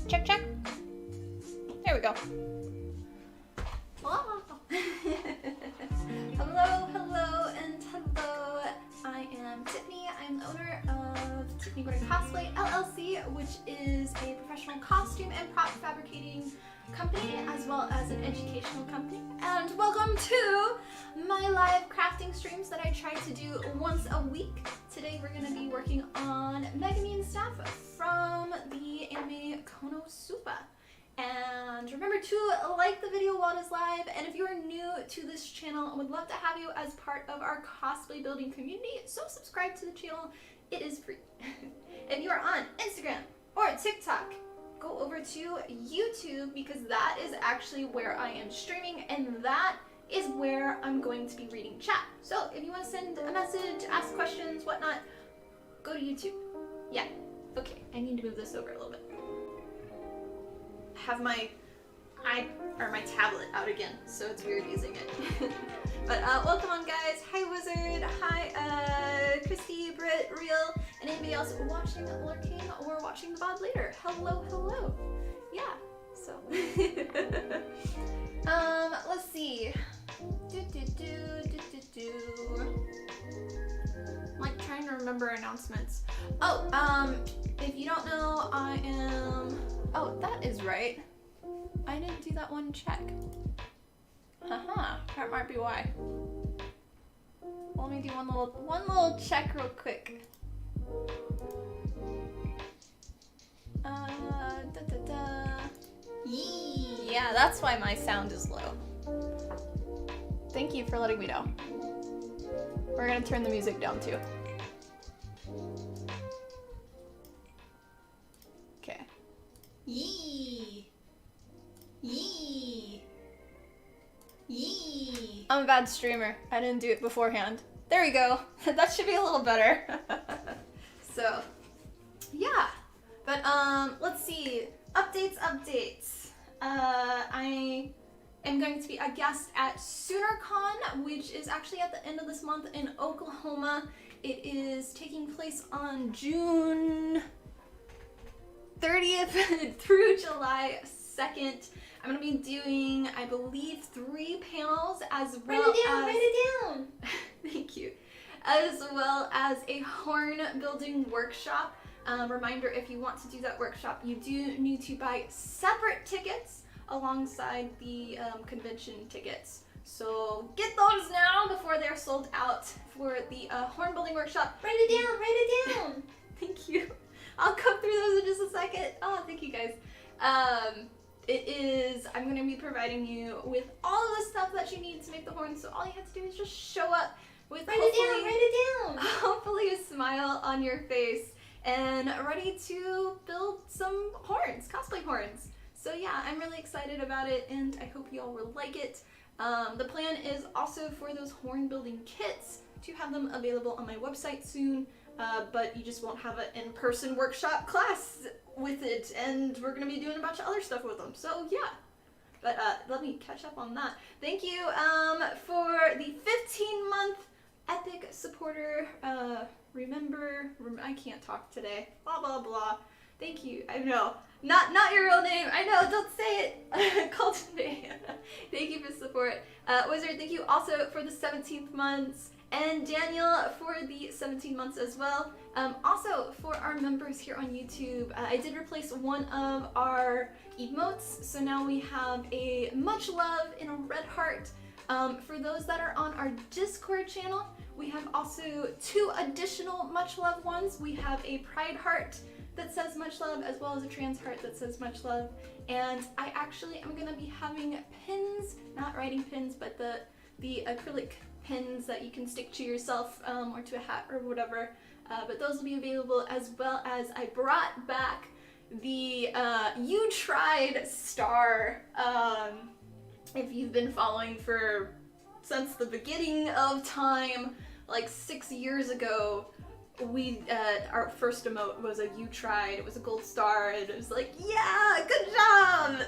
Check, check. There we go. Wow. Hello, hello, and hello. I am Tiffany. I'm the owner of Tiffany Cosplay LLC, which is a professional costume and prop fabricating company, as well as an educational company. And welcome to my live crafting streams that I try to do once a week. Today we're going to be working on Megumin stuff from the anime KonoSuba. And remember to like the video while it is live, and if you are new to this channel, I would love to have you as part of our cosplay building community, so subscribe to the channel. It is free. If you are on Instagram or TikTok, go over to YouTube, because that is actually where I am streaming, and that is where I'm going to be reading chat. So if you want to send a message, ask questions, whatnot, go to YouTube. Yeah. Okay, I need to move this over a little bit. Have my tablet out again, so it's weird using it. But welcome on, guys. Hi Wizard. Hi Christy, Britt, Real, and anybody else watching, lurking, or watching the VOD later. Hello, hello. Yeah. So let's see. I'm like trying to remember announcements. Oh, if you don't know, I am. Oh, that is right. I didn't do that one check. Haha, that might be why. Let me do one little check real quick. Yee. Yeah, that's why my sound is low. Thank you for letting me know. We're gonna turn the music down too. Okay. Yee. Yee. Yee. I'm a bad streamer. I didn't do it beforehand. There we go. That should be a little better. So, yeah. But let's see. Updates. I am going to be a guest at SoonerCon, which is actually at the end of this month in Oklahoma. It is taking place on June 30th through July 2nd. I'm going to be doing, I believe, 3 panels as well as... Write it down! Thank you. As well as a horn building workshop. Reminder, if you want to do that workshop, you do need to buy separate tickets alongside the convention tickets. So get those now before they're sold out for the horn building workshop. Write it down! Thank you. I'll go through those in just a second. Oh, thank you guys. I'm going to be providing you with all of the stuff that you need to make the horn, so all you have to do is just show up with Write it down! hopefully a smile on your face and ready to build some horns, cosplay horns. So yeah, I'm really excited about it and I hope you all will like it. The plan is also for those horn building kits to have them available on my website soon, but you just won't have an in-person workshop class with it, and we're going to be doing a bunch of other stuff with them, so yeah. But let me catch up on that. Thank you for the 15-month epic supporter. I can't talk today. Blah, blah, blah. Thank you. I know. Not your real name. I know. Don't say it. Cultivate. Thank you for support. Wizard, thank you also for the 17th months. And Daniel for the 17 months as well. Also, for our members here on YouTube, I did replace one of our emotes. So now we have a much love in a red heart. For those that are on our Discord channel, we have also 2 additional much love ones. We have a pride heart that says much love, as well as a trans heart that says much love. And I actually am gonna be having pins, not writing pins, but the acrylic pins that you can stick to yourself or to a hat or whatever. But those will be available, as well as I brought back the You Tried star. If you've been following since the beginning of time, like 6 years ago, our first emote was a You Tried. It was a gold star, and it was like, yeah, good job!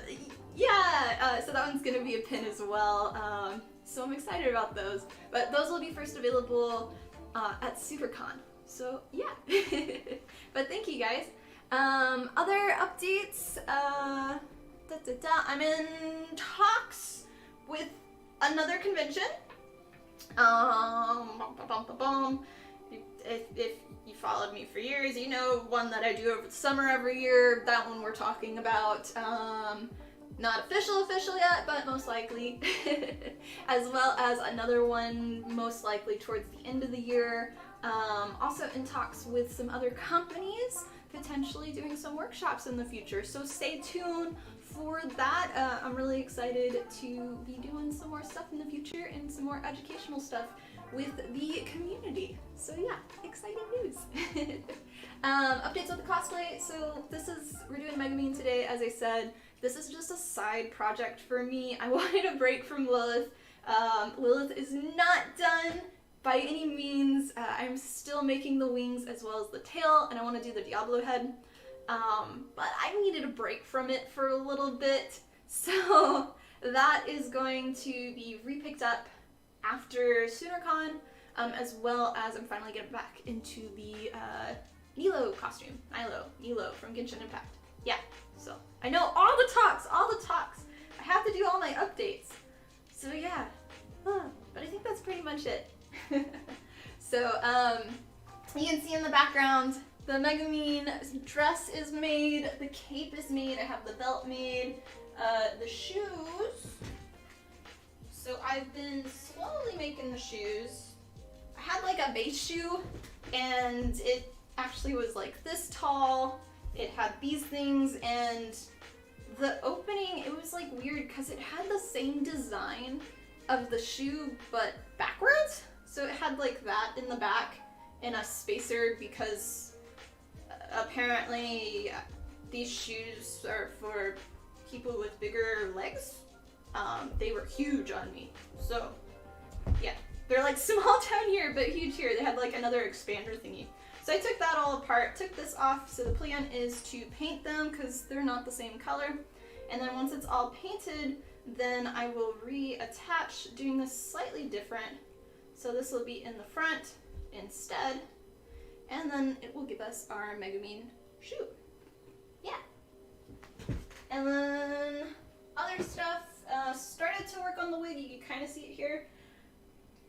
Yeah! So that one's gonna be a pin as well. So I'm excited about those. But those will be first available at SuperCon. So yeah. But thank you guys. Other updates. I'm in talks with another convention. If you followed me for years, you know one that I do over the summer every year. That one we're talking about. Not official yet, but most likely. As well as another one most likely towards the end of the year. Also in talks with some other companies, potentially doing some workshops in the future. So stay tuned for that. I'm really excited to be doing some more stuff in the future and some more educational stuff with the community. So yeah, exciting news. Updates with the cosplay. So we're doing Megumin today, as I said. This is just a side project for me. I wanted a break from Lilith. Lilith is not done by any means. I'm still making the wings as well as the tail, and I want to do the Diablo head. But I needed a break from it for a little bit. So that is going to be repicked up after SoonerCon, as well as I'm finally getting back into the Nilo costume. Nilo from Genshin Impact. Yeah, so I know all the talks. I have to do all my updates. So yeah, but I think that's pretty much it. So you can see in the background, the Megumin dress is made, the cape is made, I have the belt made, the shoes. So I've been slowly making the shoes. I had like a base shoe, and it actually was like this tall. It had these things, and the opening, it was like weird because it had the same design of the shoe but backwards. So it had like that in the back and a spacer, because apparently these shoes are for people with bigger legs. They were huge on me. So yeah, they're like small down here but huge here. They had like another expander thingy. So I took that all apart, took this off. So the plan is to paint them because they're not the same color. And then once it's all painted, then I will reattach, doing this slightly different. So this will be in the front instead. And then it will give us our Megumin shoe. Yeah. And then other stuff, started to work on the wig. You can kind of see it here.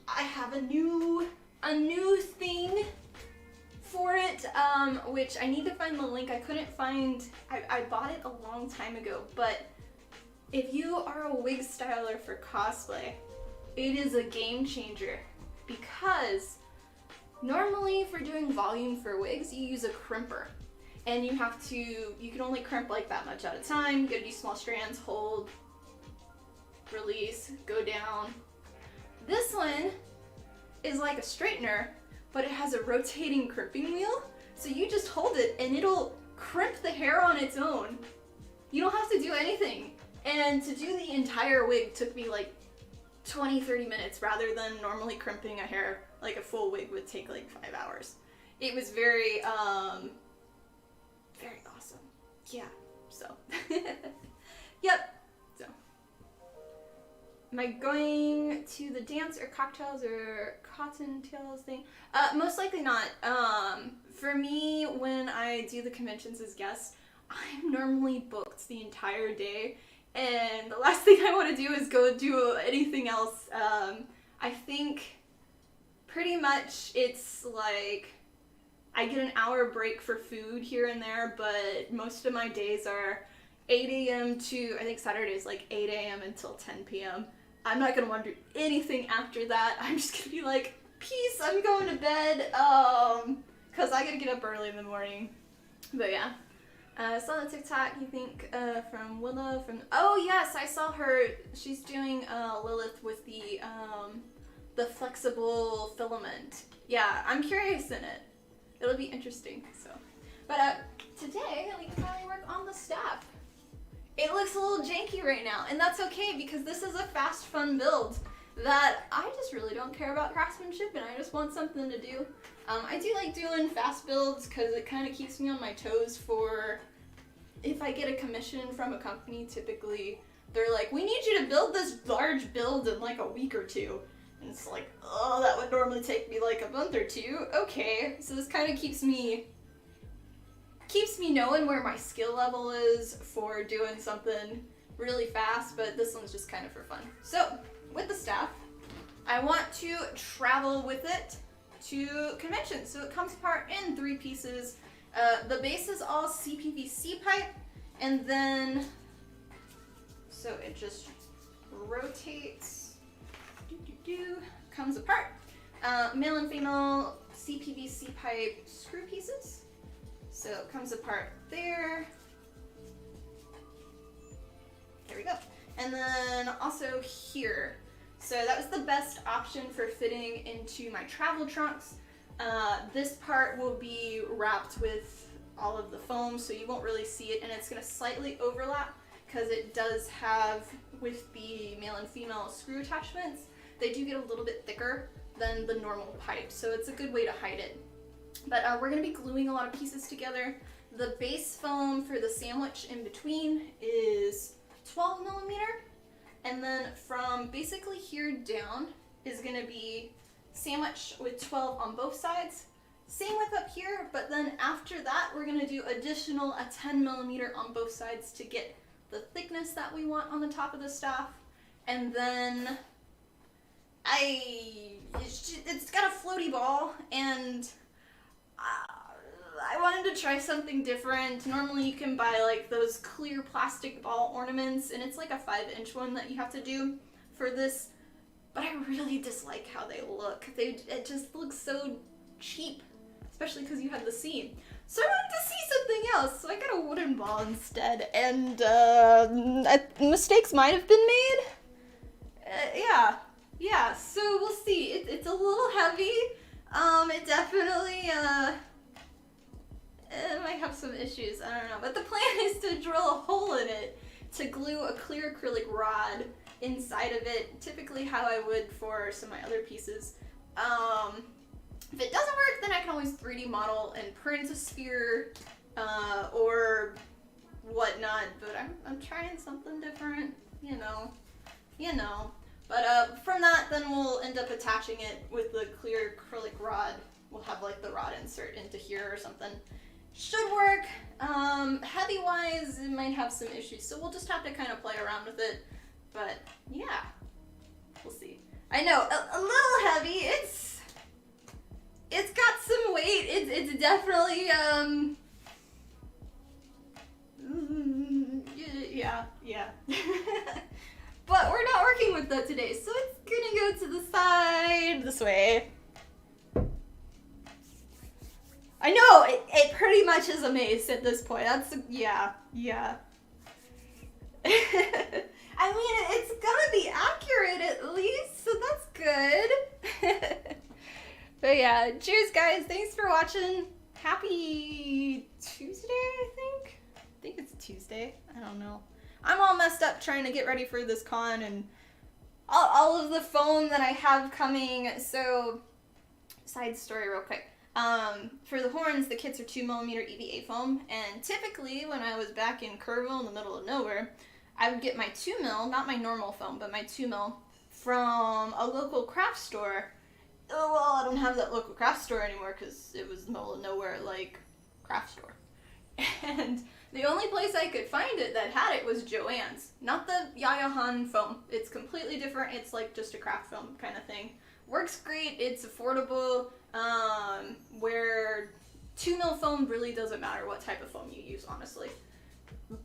I have a new thing for it, which I need to find the link. I couldn't find, I bought it a long time ago, but if you are a wig styler for cosplay, it is a game changer, because normally for doing volume for wigs, you use a crimper, and you can only crimp like that much at a time. You gotta do small strands, hold, release, go down. This one is like a straightener, but it has a rotating crimping wheel, so you just hold it and it'll crimp the hair on its own. You don't have to do anything. And to do the entire wig took me like 20-30 minutes, rather than normally crimping a hair like a full wig would take like 5 hours. It was very very awesome. Yeah, so yep. So am I going to the dance or cocktails or cottontails thing? Most likely not. For me, when I do the conventions as guests, I'm normally booked the entire day, and the last thing I want to do is go do anything else. I think pretty much it's like I get an hour break for food here and there, but most of my days are 8 a.m. to, I think Saturday is like 8 a.m. until 10 p.m. I'm not going to want to do anything after that. I'm just going to be like, peace, I'm going to bed, because I got to get up early in the morning. But yeah. Saw the TikTok, you think, from Willow, oh yes, I saw her, she's doing, Lilith with the flexible filament. Yeah, I'm curious in it. It'll be interesting, so. But, today, we can finally work on the staff. It looks a little janky right now, and that's okay, because this is a fast, fun build that I just really don't care about craftsmanship, and I just want something to do. I do like doing fast builds because it kind of keeps me on my toes for if I get a commission from a company. Typically, they're like, we need you to build this large build in like a week or two. And it's like, oh, that would normally take me like a month or two. Okay, so this kind of keeps me knowing where my skill level is for doing something really fast, but this one's just kind of for fun. So, with the staff, I want to travel with it to conventions. So it comes apart in 3 pieces. The base is all CPVC pipe, and then, so it just rotates, comes apart. Male and female CPVC pipe screw pieces. So it comes apart there. There we go. And then also here. So that was the best option for fitting into my travel trunks. This part will be wrapped with all of the foam, so you won't really see it, and it's going to slightly overlap because it does have, with the male and female screw attachments, they do get a little bit thicker than the normal pipe, so it's a good way to hide it. But we're going to be gluing a lot of pieces together. The base foam for the sandwich in between is 12 millimeter. And then from basically here down is going to be sandwich with 12 on both sides. Same with up here, but then after that we're going to do additional a 10 millimeter on both sides to get the thickness that we want on the top of the staff. And then it's got a floaty ball, and I wanted to try something different. Normally you can buy like those clear plastic ball ornaments, and it's like a 5-inch one that you have to do for this, but I really dislike how they look. It just looks so cheap, especially because you have the seam. So I wanted to see something else, so I got a wooden ball instead, and mistakes might have been made. Yeah, so we'll see. It's a little heavy. It definitely, it might have some issues, I don't know. But the plan is to drill a hole in it to glue a clear acrylic rod inside of it, typically how I would for some of my other pieces. If it doesn't work, then I can always 3D model and print a sphere, or whatnot. not, but I'm trying something different, you know. But from that, then we'll end up attaching it with the clear acrylic rod. We'll have like the rod insert into here or something. Should work. Heavy-wise, it might have some issues, so we'll just have to kind of play around with it. But yeah, we'll see. I know, a little heavy. It's got some weight. It's definitely yeah. But we're not working with that today, so it's gonna go to the side this way. I know, it pretty much is a mace at this point. That's, yeah. I mean, it's gonna be accurate at least, so that's good. But yeah, cheers guys, thanks for watching. Happy Tuesday, I think it's Tuesday, I don't know. I'm all messed up trying to get ready for this con and all of the foam that I have coming. So, side story real quick. For the horns, the kits are 2mm EVA foam, and typically when I was back in Kerrville in the middle of nowhere, I would get my 2mm, not my normal foam, but my 2mm from a local craft store. Oh, well, I don't have that local craft store anymore because it was the middle of nowhere, like, craft store. And the only place I could find it that had it was Joann's. Not the Yayahan foam. It's completely different. It's like just a craft foam kind of thing. Works great. It's affordable. Where 2mm foam really doesn't matter what type of foam you use, honestly.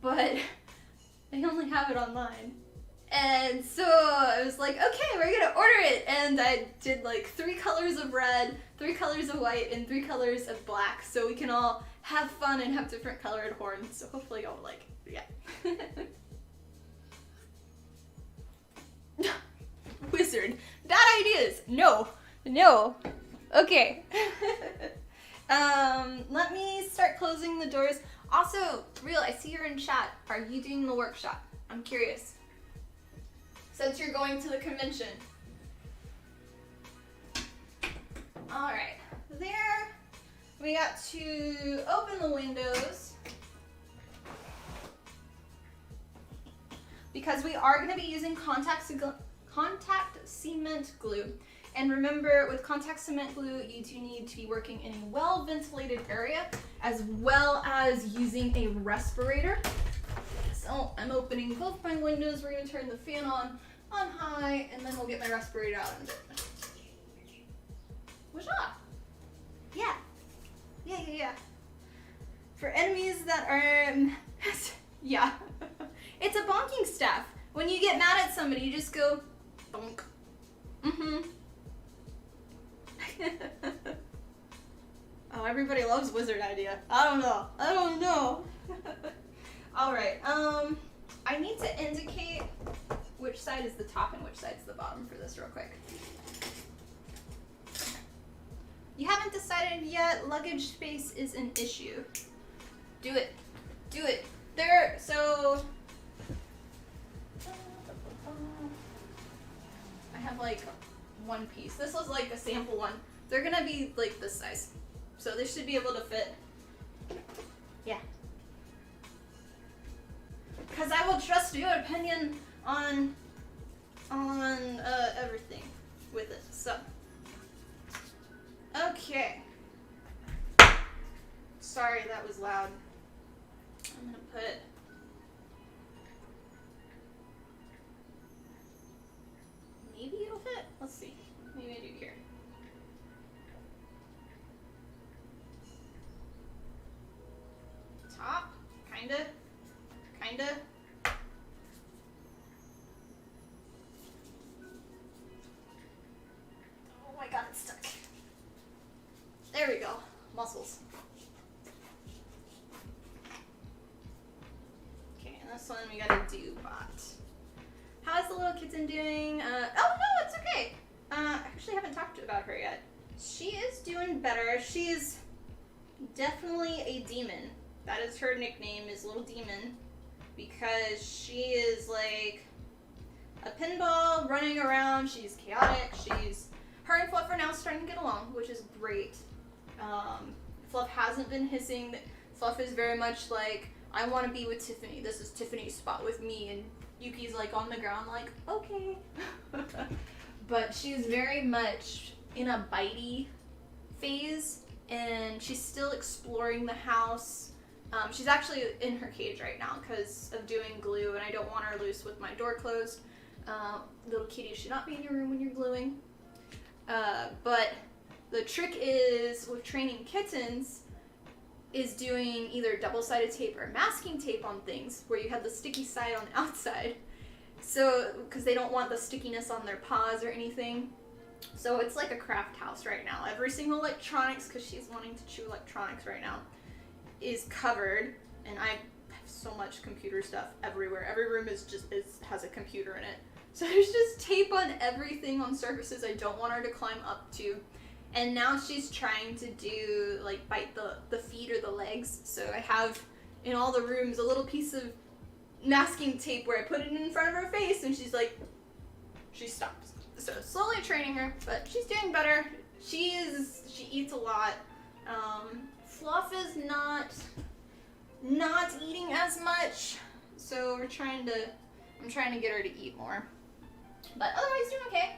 But they only have it online. And so I was like, okay, we're gonna order it. And I did like 3 colors of red, 3 colors of white, and 3 colors of black. So we can all have fun and have different colored horns. So hopefully y'all like it. Yeah. Wizard. Bad ideas. No. Okay. Let me start closing the doors. Also, Real, I see you're in chat. Are you doing the workshop? I'm curious. Since you're going to the convention. Alright. There. We got to open the windows. Because we are going to be using contact cement glue. And remember, with contact cement glue, you do need to be working in a well-ventilated area, as well as using a respirator. So I'm opening both my windows. We're going to turn the fan on high, and then we'll get my respirator out in a bit. What's up? Yeah. For enemies that are... yeah. It's a bonking staff. When you get mad at somebody, you just go bonk. Oh, everybody loves wizard idea. I don't know. Alright, I need to indicate which side is the top and which side is the bottom for this real quick. You haven't decided yet, luggage space is an issue. Do it. There, so... I have like one piece. This was like a sample one. They're gonna be like this size. So they should be able to fit. Yeah. Because I will trust your opinion on everything with it. So. Okay. Sorry, that was loud. I'm gonna put... Maybe it'll fit. Let's see. Maybe I do here. Top. Kinda. Oh my god, it's stuck. There we go. Muscles. Okay, and this one we gotta do bot. How's the little kitten doing? Oh no, it's okay. I actually haven't talked about her yet. She is doing better. She's definitely a demon. That is her nickname, is Little Demon, because she is like a pinball running around. She's chaotic. Her and Fluff are now starting to get along, which is great. Fluff hasn't been hissing. Fluff is very much like, I want to be with Tiffany. This is Tiffany's spot with me. And Yuki's like on the ground like, okay. But she's very much in a bitey phase, and she's still exploring the house. She's actually in her cage right now because of doing glue, and I don't want her loose with my door closed. Little kitty should not be in your room when you're gluing. But the trick is, with training kittens, is doing either double-sided tape or masking tape on things where you have the sticky side on the outside. So, because they don't want the stickiness on their paws or anything. So it's like a craft house right now. Every single electronics, because she's wanting to chew electronics right now, is covered. And I have so much computer stuff everywhere. Every room has a computer in it. So there's just tape on everything, on surfaces I don't want her to climb up to. And now she's trying to do, like, bite the feet or the legs. So I have, in all the rooms, a little piece of masking tape where I put it in front of her face, and she's like, she stops. So slowly training her, but she's doing better. She eats a lot. Fluff is not eating as much. So I'm trying to get her to eat more. But otherwise doing okay.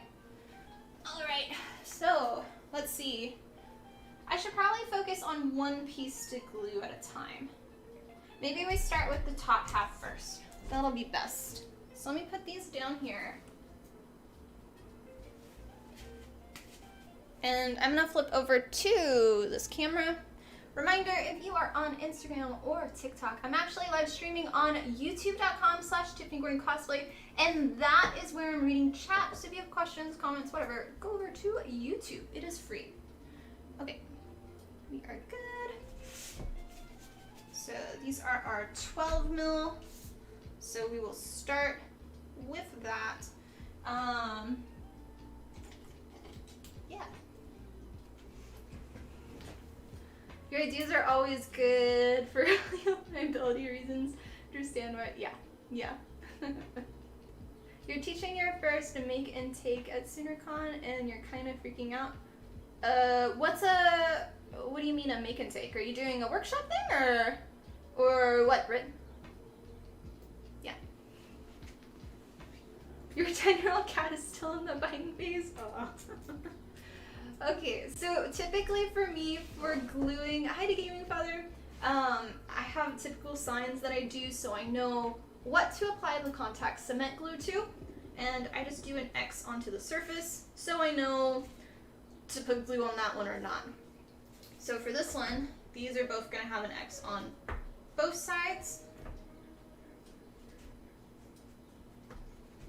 Alright, so let's see. I should probably focus on one piece to glue at a time. Maybe we start with the top half first. That'll be best. So let me put these down here. And I'm gonna flip over to this camera. Reminder, if you are on Instagram or TikTok, I'm actually live streaming on youtube.com/TiffanyGordonCosplay, and that is where I'm reading chat. So if you have questions, comments, whatever, go over to YouTube. It is free. Okay, we are good. So these are our 12 mil. So we will start with that. Yeah. Your ideas are always good for liability reasons. Understand what? Yeah. You're teaching your first to make and take at SoonerCon, and you're kind of freaking out. What do you mean a make and take? Are you doing a workshop thing or what, Britt? Yeah. Your 10-year-old cat is still in the biting phase? Oh. Okay, so typically for me, for gluing, hi to Gaming Father, I have typical signs that I do so I know what to apply the contact cement glue to, and I just do an X onto the surface so I know to put glue on that one or not. So for this one, these are both going to have an X on both sides,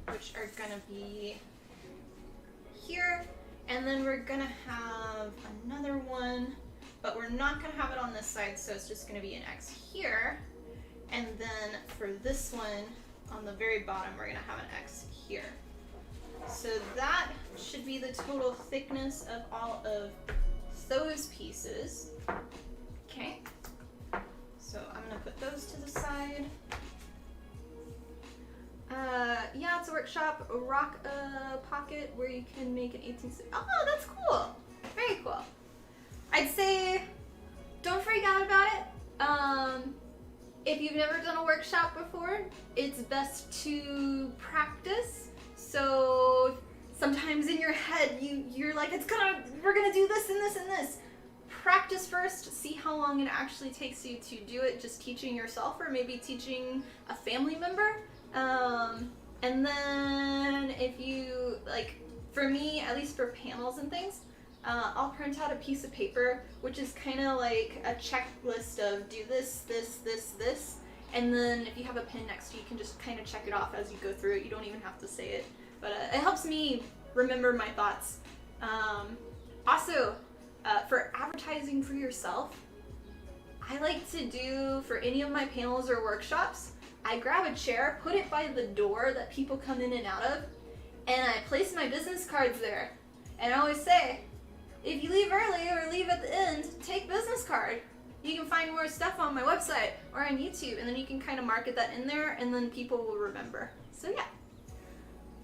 which are going to be here. And then we're gonna have another one, but we're not gonna have it on this side, so it's just gonna be an X here. And then for this one, on the very bottom, we're gonna have an X here. So that should be the total thickness of all of those pieces. Okay, so I'm gonna put those to the side. Yeah, it's a workshop, rock pocket, where you can make an 18th. Oh, that's cool. Very cool. I'd say don't freak out about it. If you've never done a workshop before, it's best to practice. So sometimes in your head, you're like, we're gonna do this and this and this. Practice first, see how long it actually takes you to do it, just teaching yourself or maybe teaching a family member. And then if you, like, for me, at least for panels and things, I'll print out a piece of paper, which is kind of like a checklist of do this, this, this, this, and then if you have a pen next to you, you can just kind of check it off as you go through it. You don't even have to say it, but it helps me remember my thoughts. Also, for advertising for yourself, I like to do, for any of my panels or workshops, I grab a chair, put it by the door that people come in and out of, and I place my business cards there. And I always say, if you leave early or leave at the end, take business card. You can find more stuff on my website or on YouTube, and then you can kind of market that in there, and then people will remember. So yeah.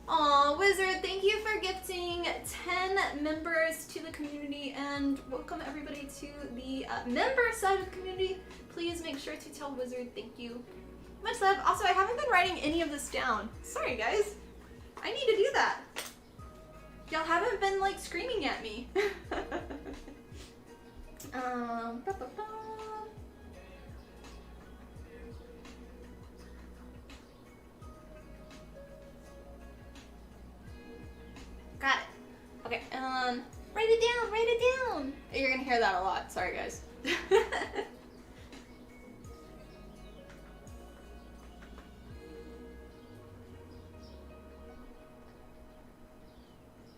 Aw, Wizard, thank you for gifting 10 members to the community, and welcome everybody to the member side of the community. Please make sure to tell Wizard thank you. Much love. Also, I haven't been writing any of this down. Sorry, guys. I need to do that. Y'all haven't been, like, screaming at me. Got it. Okay, Write it down, write it down. you're gonna hear that a lot. Sorry, guys.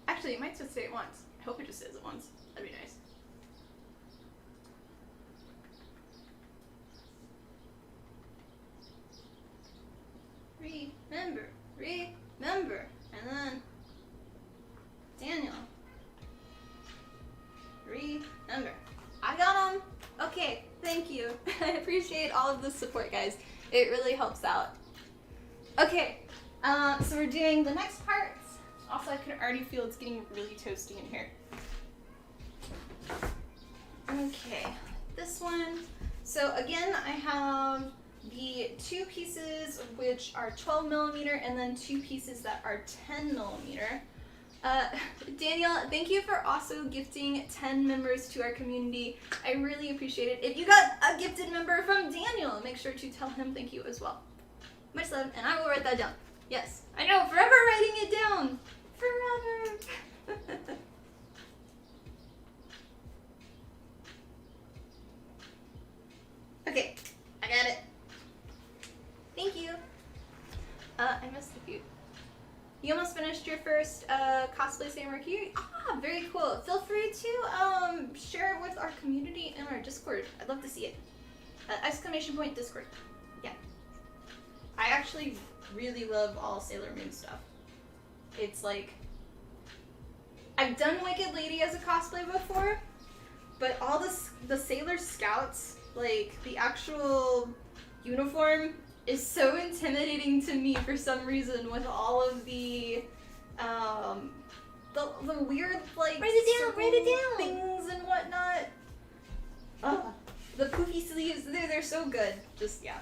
Actually, it might just say it once. I hope it just says it once. That'd be nice. Remember, and then Daniel. Remember. I got him. Okay, thank you. I appreciate all of the support, guys. It really helps out. Okay, so we're doing the next parts. Also, I can already feel it's getting really toasty in here. Okay, this one. So again, I have the 2 pieces which are 12 millimeter and then 2 pieces that are 10 millimeter. Daniel, thank you for also gifting 10 members to our community. I really appreciate it. If you got a gifted member from Daniel, make sure to tell him thank you as well. Much love, and I will write that down. Yes, I know, forever writing it down. Forever. Okay, I got it. Thank you. I missed a few. You almost finished your first cosplay Samurai here? Ah, very cool. Feel free to share it with our community in our Discord. I'd love to see it. Exclamation point Discord. Yeah. I actually really love all Sailor Moon stuff. It's like, I've done Wicked Lady as a cosplay before, but all the Sailor Scouts, like the actual uniform, is so intimidating to me for some reason with all of the weird like Write it down. things and whatnot. Oh, the poofy sleeves, they're so good. Just yeah.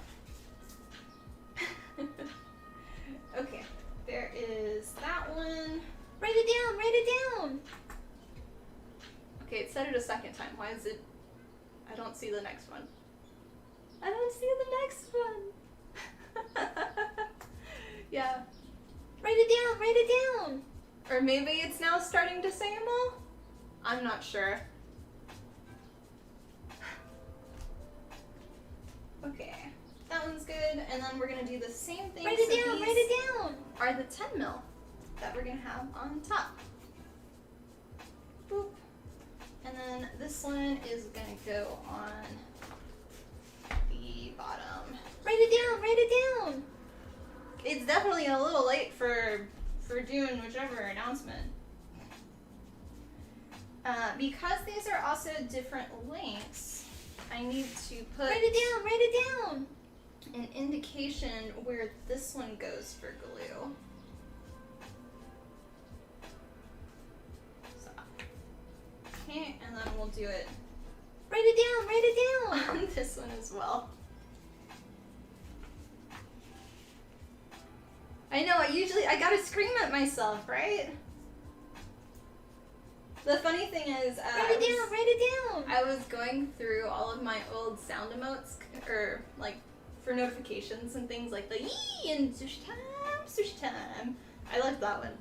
Okay, there is that one. Write it down. Okay, it said it a second time. Why is it? I don't see the next one. I don't see the next one. Yeah. Write it down. Or maybe it's now starting to say them all? I'm not sure. Okay, that one's good. And then we're gonna do the same thing. Write So it down. are the 10 mil that we're gonna have on top. Boop. And then this one is gonna go on the bottom. Write it down. It's definitely a little late for doing whichever announcement. Because these are also different lengths, I need to put Write it down. an indication where this one goes for glue. So, okay, and then we'll do it Write it down. on this one as well. I know, I gotta scream at myself, right? The funny thing is, Write it down. I was going through all of my old sound emotes, or like for notifications and things like the yee and sushi time. I like that one.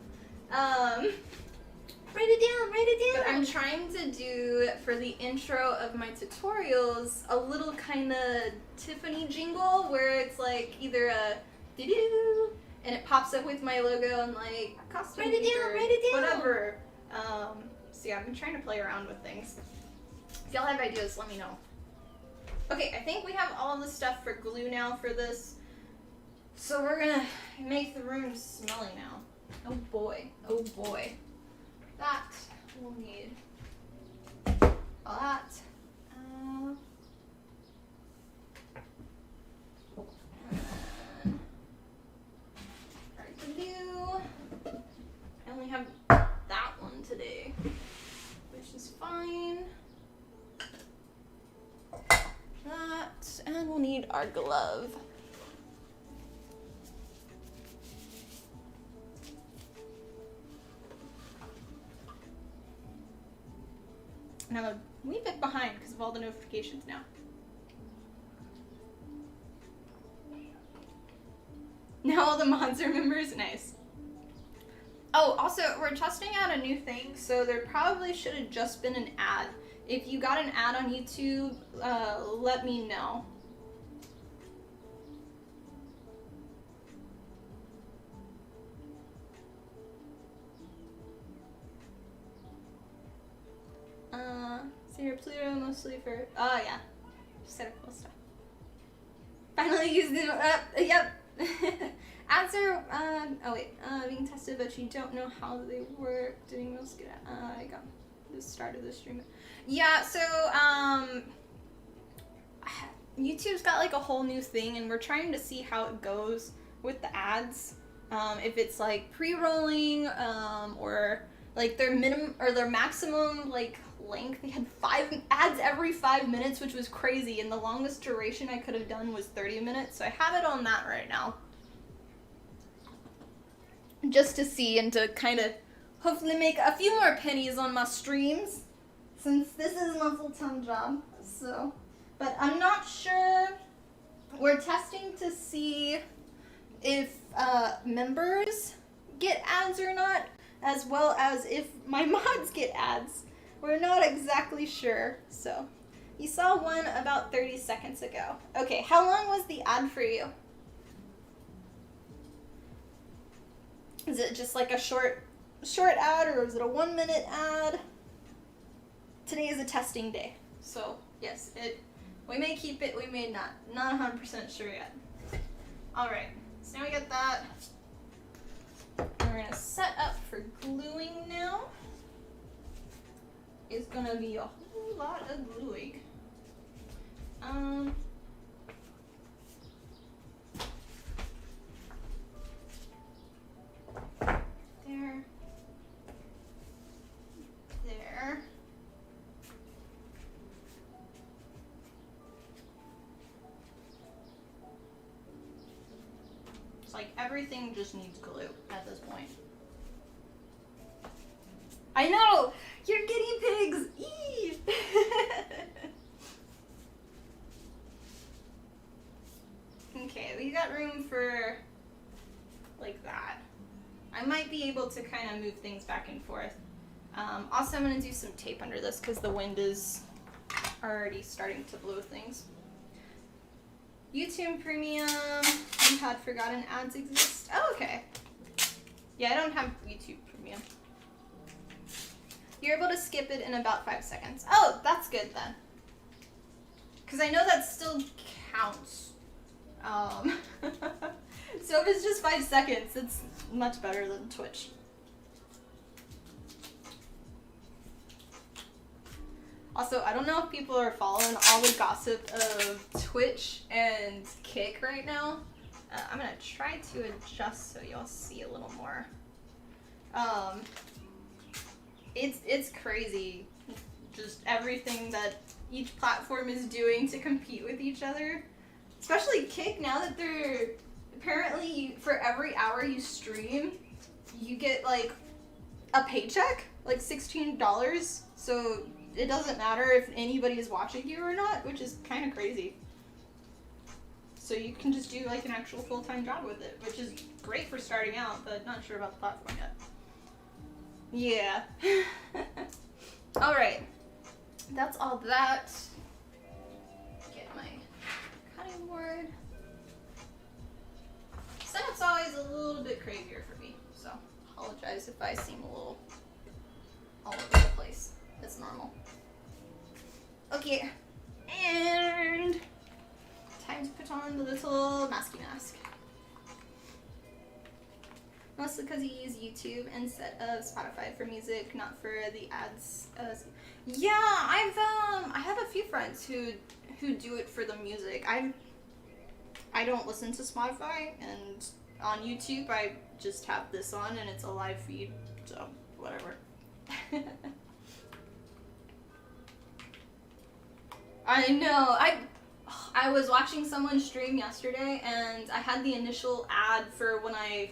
Write it But down. I'm trying to do, for the intro of my tutorials, a little kind of Tiffany jingle where it's like either a doo-doo and it pops up with my logo and like costume Write it down, or write it down. whatever. So yeah, I've been trying to play around with things. If y'all have ideas, let me know. Okay, I think we have all the stuff for glue now for this. So we're gonna make the room smelly now. Oh boy, oh boy. That we'll need all that. And then our glue. glove. And I'm a wee bit behind because of all the notifications now. Now all the mods are members, nice. Oh, also, we're testing out a new thing, so there probably should have just been an ad. If you got an ad on YouTube, let me know. So you're Pluto mostly for, oh yeah, just said cool stuff. Finally used it, yep. Ads are, being tested, but you don't know how they work. Doing most good at, I got the start of the stream. Yeah, so, YouTube's got like a whole new thing, and we're trying to see how it goes with the ads. If it's like pre-rolling, or like their minimum or their maximum like length. They had 5 ads every 5 minutes, which was crazy, and the longest duration I could have done was 30 minutes, so I have it on that right now. Just to see and to kind of hopefully make a few more pennies on my streams, since this is my full-time job, so. But I'm not sure. We're testing to see if members get ads or not, as well as if my mods get ads. We're not exactly sure, so. You saw one about 30 seconds ago. Okay, how long was the ad for you? Is it just like a short ad, or is it a 1-minute ad? Today is a testing day, so yes, we may keep it, we may not. Not 100% sure yet. Alright, so now we got that. And we're gonna set up for gluing now. It's gonna be a whole lot of gluing. There. There. It's like everything just needs glue at this point. I know! You're guinea pigs! Eee! Okay, we got room for like that. I might be able to kind of move things back and forth. Also, I'm going to do some tape under this because the wind is already starting to blow things. YouTube Premium. You had forgotten ads exist. Oh, okay. Yeah, I don't have YouTube Premium. You're able to skip it in about 5 seconds. Oh, that's good then. Because I know that still counts. So if it's just 5 seconds, it's much better than Twitch. Also, I don't know if people are following all the gossip of Twitch and Kick right now. I'm gonna try to adjust so y'all see a little more. It's crazy, just everything that each platform is doing to compete with each other. Especially Kick, now that they're apparently for every hour you stream, you get like a paycheck, like $16. So it doesn't matter if anybody is watching you or not, which is kind of crazy. So you can just do like an actual full-time job with it, which is great for starting out, but not sure about the platform yet. Yeah. Alright. That's all that. Get my cutting board. Setup's always a little bit crazier for me, so apologize if I seem a little all over the place. It's normal. Okay. And time to put on the little masky mask. Mostly because you use YouTube instead of Spotify for music, not for the ads. Yeah, I have a few friends who do it for the music. I don't listen to Spotify, and on YouTube I just have this on and it's a live feed, so whatever. I know. I was watching someone stream yesterday, and I had the initial ad for when I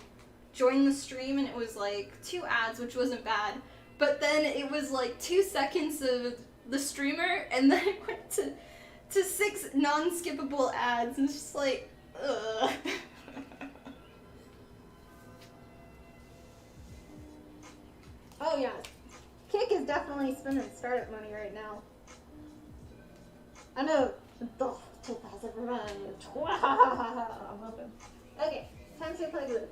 joined the stream, and it was like 2 ads, which wasn't bad. But then it was like 2 seconds of the streamer, and then it went to 6 non-skippable ads, and it's just like, ugh. Oh yeah, Kick is definitely spending startup money right now. I know. 2,000 for mine. I'm hoping. Okay, time to apply glue.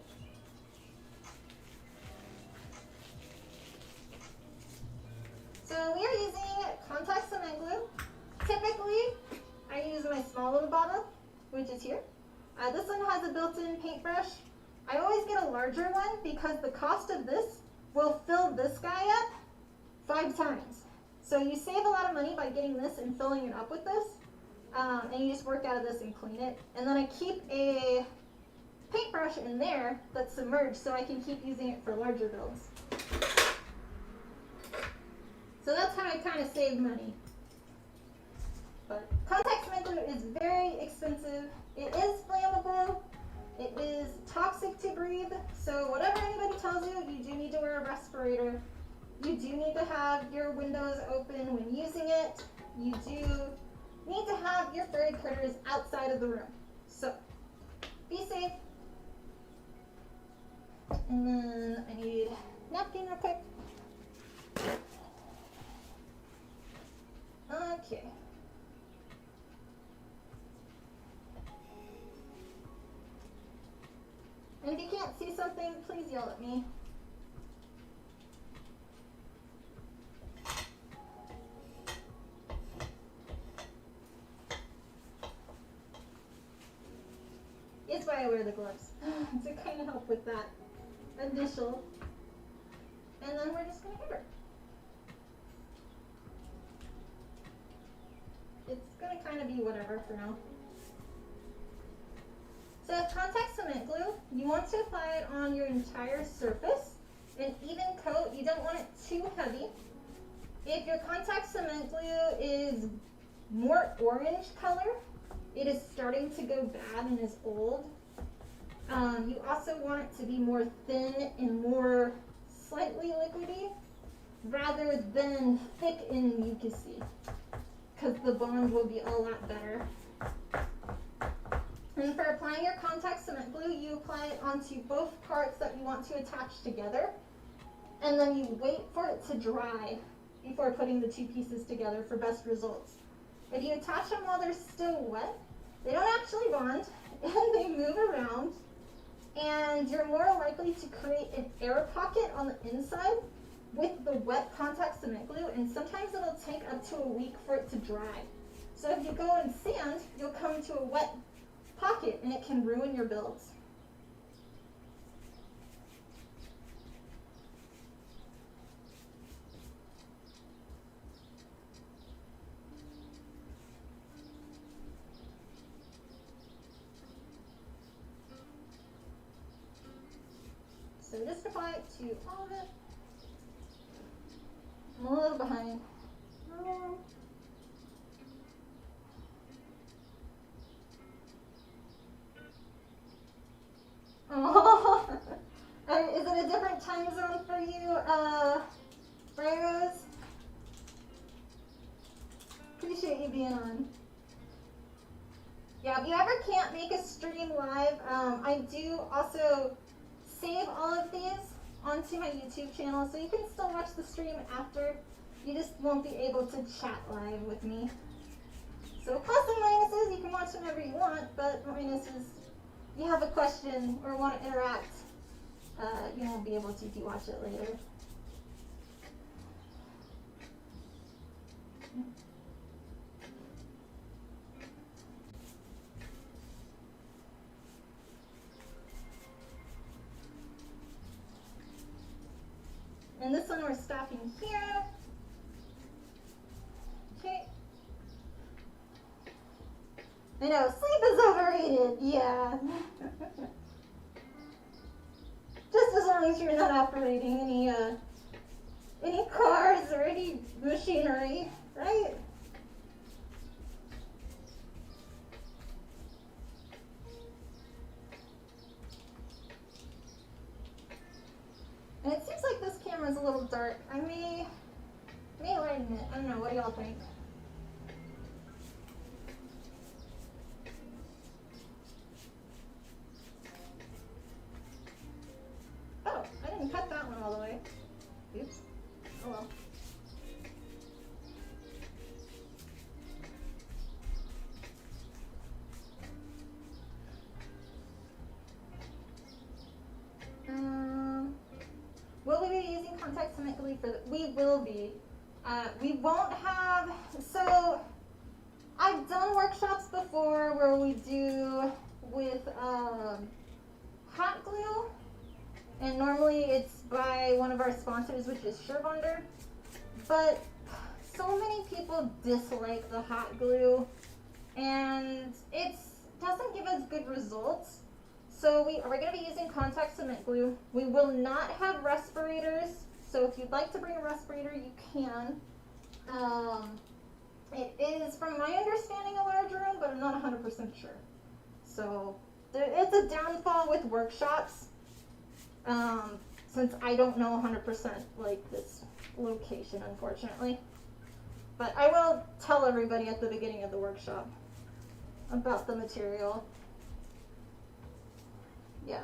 So we are using contact cement glue. Typically, I use my small little bottle, which is here. This one has a built-in paintbrush. I always get a larger one because the cost of this will fill this guy up 5 times. So you save a lot of money by getting this and filling it up with this. And you just work out of this and clean it. And then I keep a paintbrush in there that's submerged so I can keep using it for larger builds. So that's how I kind of save money. But contact cement glue is very expensive. It is flammable. It is toxic to breathe. So whatever anybody tells you, you do need to wear a respirator. You do need to have your windows open when using it. You do need to have your furry critters outside of the room. So be safe. And then I need a napkin real quick. Okay. And if you can't see something, please yell at me. It's why I wear the gloves, to kind of help with that initial. And then we're just going to cover. It's going to kind of be whatever for now. So contact cement glue, you want to apply it on your entire surface. An even coat, you don't want it too heavy. If your contact cement glue is more orange color, it is starting to go bad and is old. You also want it to be more thin and more slightly liquidy rather than thick and mucousy, because the bond will be a lot better. And for applying your contact cement glue, you apply it onto both parts that you want to attach together, and then you wait for it to dry before putting the 2 pieces together for best results. If you attach them while they're still wet, they don't actually bond, and they move around, and you're more likely to create an air pocket on the inside with the wet contact cement glue, and sometimes it'll take up to a week for it to dry. So if you go in sand, you'll come to a wet pocket, and it can ruin your builds. So just apply it to all of it. I'm a little behind. Oh, is it a different time zone for you, Rose? Appreciate you being on. Yeah, if you ever can't make a stream live, I do also save all of these onto my YouTube channel, so you can still watch the stream after. You just won't be able to chat live with me. So plus and minuses, you can watch whenever you want, but minuses, if you have a question or want to interact, you won't be able to if you watch it later. And this one we're stopping here. Okay. I know, sleep is overrated, yeah. Just as long as you're not operating any cars or any machinery, right? dark. I may lighten it. I don't know. What do y'all think? Oh, I didn't cut that one all the way. Oops. Oh well. Will we be using contact cement glue for the, we will be. We won't have, so I've done workshops before where we do with hot glue, and normally it's by one of our sponsors, which is Shervonder, but so many people dislike the hot glue, and it doesn't give us good results. So we're going to be using contact cement glue. We will not have respirators. So if you'd like to bring a respirator, you can. It is, from my understanding, a large room, but I'm not 100% sure. So it's a downfall with workshops, since I don't know 100% like this location, unfortunately. But I will tell everybody at the beginning of the workshop about the material. Yeah.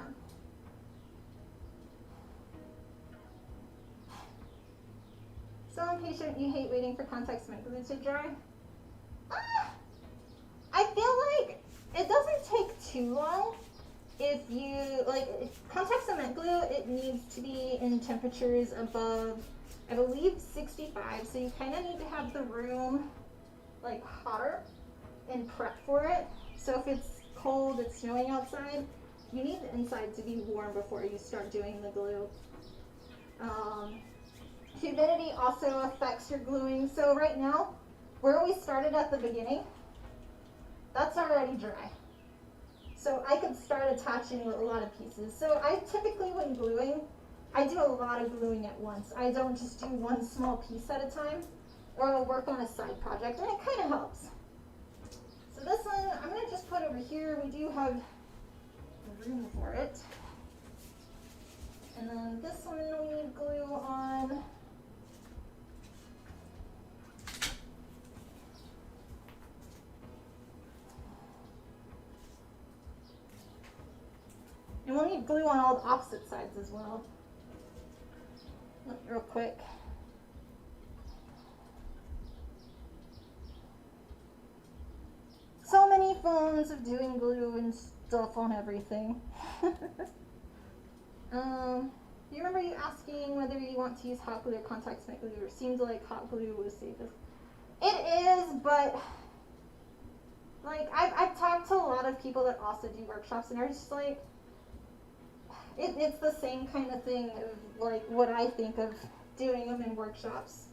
So impatient, you hate waiting for contact cement glue to dry? I feel like it doesn't take too long. If you, like, contact cement glue, it needs to be in temperatures above, I believe, 65. So you kind of need to have the room, like, hotter and prep for it. So if it's cold, it's snowing outside, you need the inside to be warm before you start doing the glue. Humidity also affects your gluing. So right now, where we started at the beginning, that's already dry. So I could start attaching a lot of pieces. So I typically, when gluing, I do a lot of gluing at once. I don't just do one small piece at a time, or I'll work on a side project, and it kind of helps. So this one, I'm gonna just put over here. We do have room for it. And then this one we need glue on. And we'll need glue on all the opposite sides as well. Look real quick. So many phones of doing glue and stuff on everything. You remember you asking whether you want to use hot glue or contact cement glue? It seems like hot glue was safest. It is, but like I've talked to a lot of people that also do workshops, and they're just like, it's the same kind of thing of like what I think of doing them in workshops.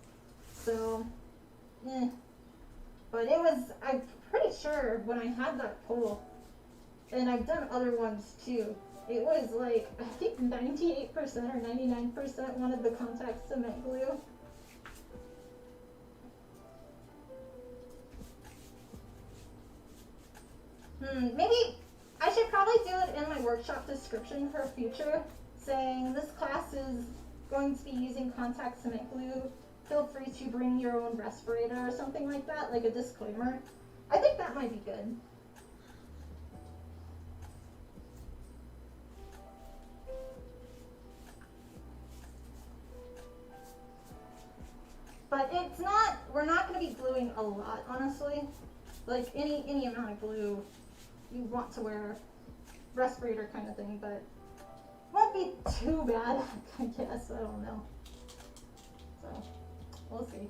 So, but it was, I'm pretty sure when I had that poll, and I've done other ones too, it was like, I think 98% or 99% wanted the contact cement glue. Maybe I should probably do it in my workshop description for future, saying this class is going to be using contact cement glue. Feel free to bring your own respirator or something like that, like a disclaimer. I think that might be good. But it's not, we're not going to be gluing a lot, honestly. Like any amount of glue, you want to wear respirator kind of thing, but won't be too bad, I guess. I don't know. So, we'll see.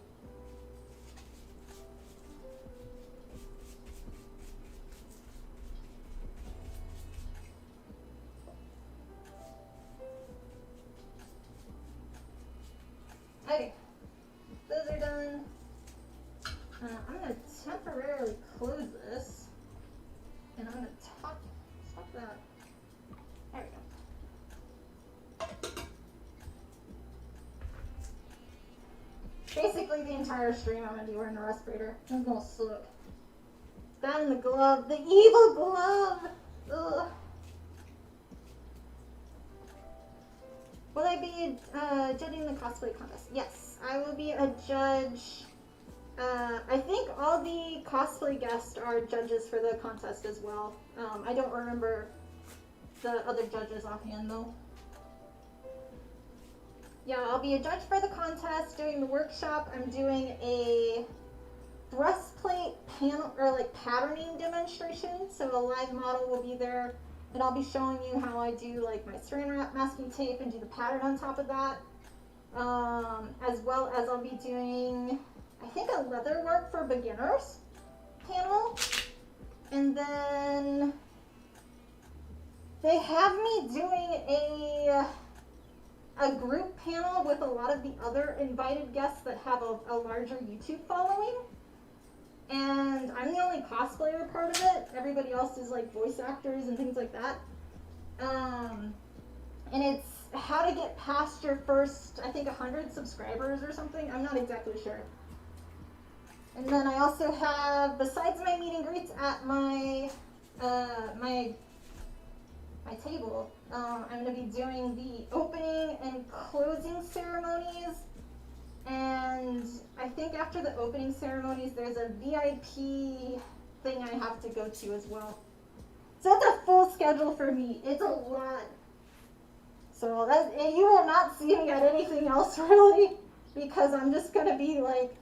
Okay, those are done. I'm going to temporarily close this, and I'm going to stop that. There we go. Basically, the entire stream I'm going to be wearing a respirator. I'm going to suck. That and the glove, the evil glove. Ugh. Will I be judging the cosplay contest? Yes, I will be a judge. I think all the cosplay guests are judges for the contest as well. I don't remember the other judges offhand though. Yeah, I'll be a judge for the contest, doing the workshop. I'm doing a breastplate panel, or like patterning demonstration. So a live model will be there, and I'll be showing you how I do like my saran wrap masking tape and do the pattern on top of that. As well as I'll be doing, I think, a leather work for beginners panel. And then they have me doing a group panel with a lot of the other invited guests that have a larger YouTube following. And I'm the only cosplayer part of it. Everybody else is like voice actors and things like that. And it's how to get past your first, I think, 100 subscribers or something. I'm not exactly sure. And then I also have, besides my meet and greets at my my table, I'm going to be doing the opening and closing ceremonies. And I think after the opening ceremonies, there's a VIP thing I have to go to as well. So it's a full schedule for me. It's a lot. So and you will not see me at anything else really, because I'm just going to be like,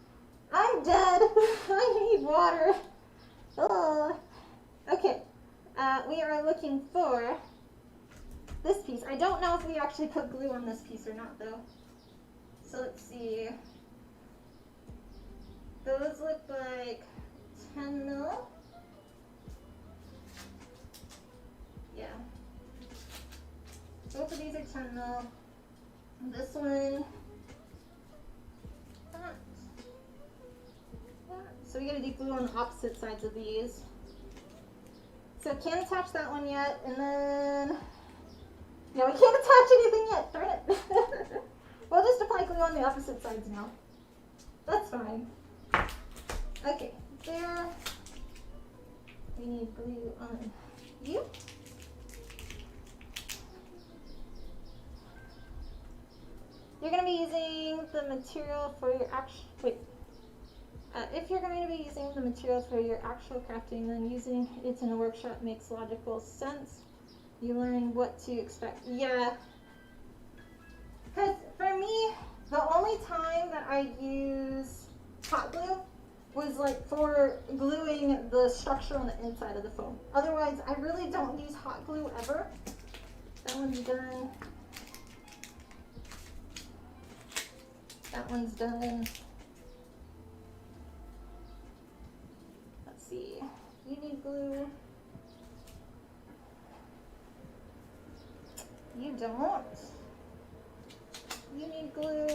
I'm dead. I need water. Okay. We are looking for this piece. I don't know if we actually put glue on this piece or not though. So let's see. Those look like 10 mil. Yeah. Both of these are 10 mil. This one. That. So we gotta do glue on the opposite sides of these. So can't attach that one yet, and then yeah, we can't attach anything yet. Darn it. We'll just apply glue on the opposite sides now. That's fine. Okay, there. We need glue on you. You're going to be using the material for your if you're going to be using the material for your actual crafting, then using it in a workshop makes logical sense. You learn what to expect. Yeah. Because for me, the only time that I use hot glue was like for gluing the structure on the inside of the foam. Otherwise, I really don't use hot glue ever. That one's done. That one's done. Let's see. You need glue. You don't. You need glue.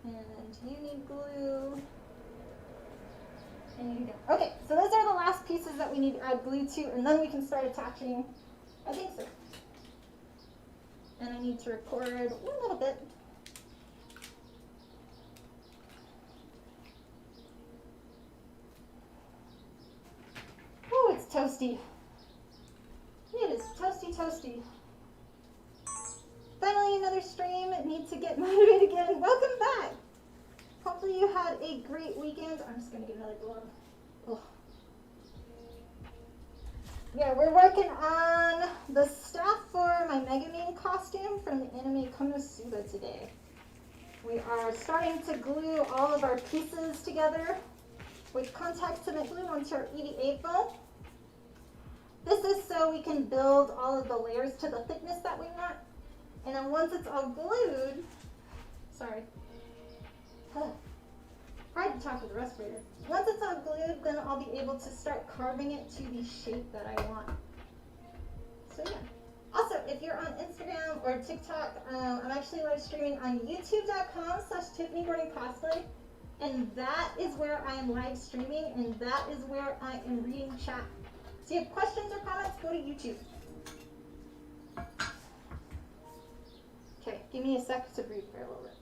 And you need glue. And you don't. Okay, so those are the last pieces that we need to add glue to, and then we can start attaching. I think so. And I need to record one little bit. Oh, it's toasty. It is toasty, toasty. Finally, another stream. Need to get motivated again. Welcome back. Hopefully you had a great weekend. I'm just gonna get another glove. Ugh. Yeah, we're working on the staff for my Megumin costume from the anime KonoSuba today. We are starting to glue all of our pieces together with contact cement glue onto our EVA foam. This is so we can build all of the layers to the thickness that we want. And then once it's all glued, sorry, hard to talk with the respirator. Once it's all glued, then I'll be able to start carving it to the shape that I want. So yeah. Also, if you're on Instagram or TikTok, I'm actually live streaming on youtube.com/TiffanyGordonCosplay. And that is where I am live streaming, and that is where I am reading chat. So if you have questions or comments, go to YouTube. Okay, give me a sec to breathe for a little bit.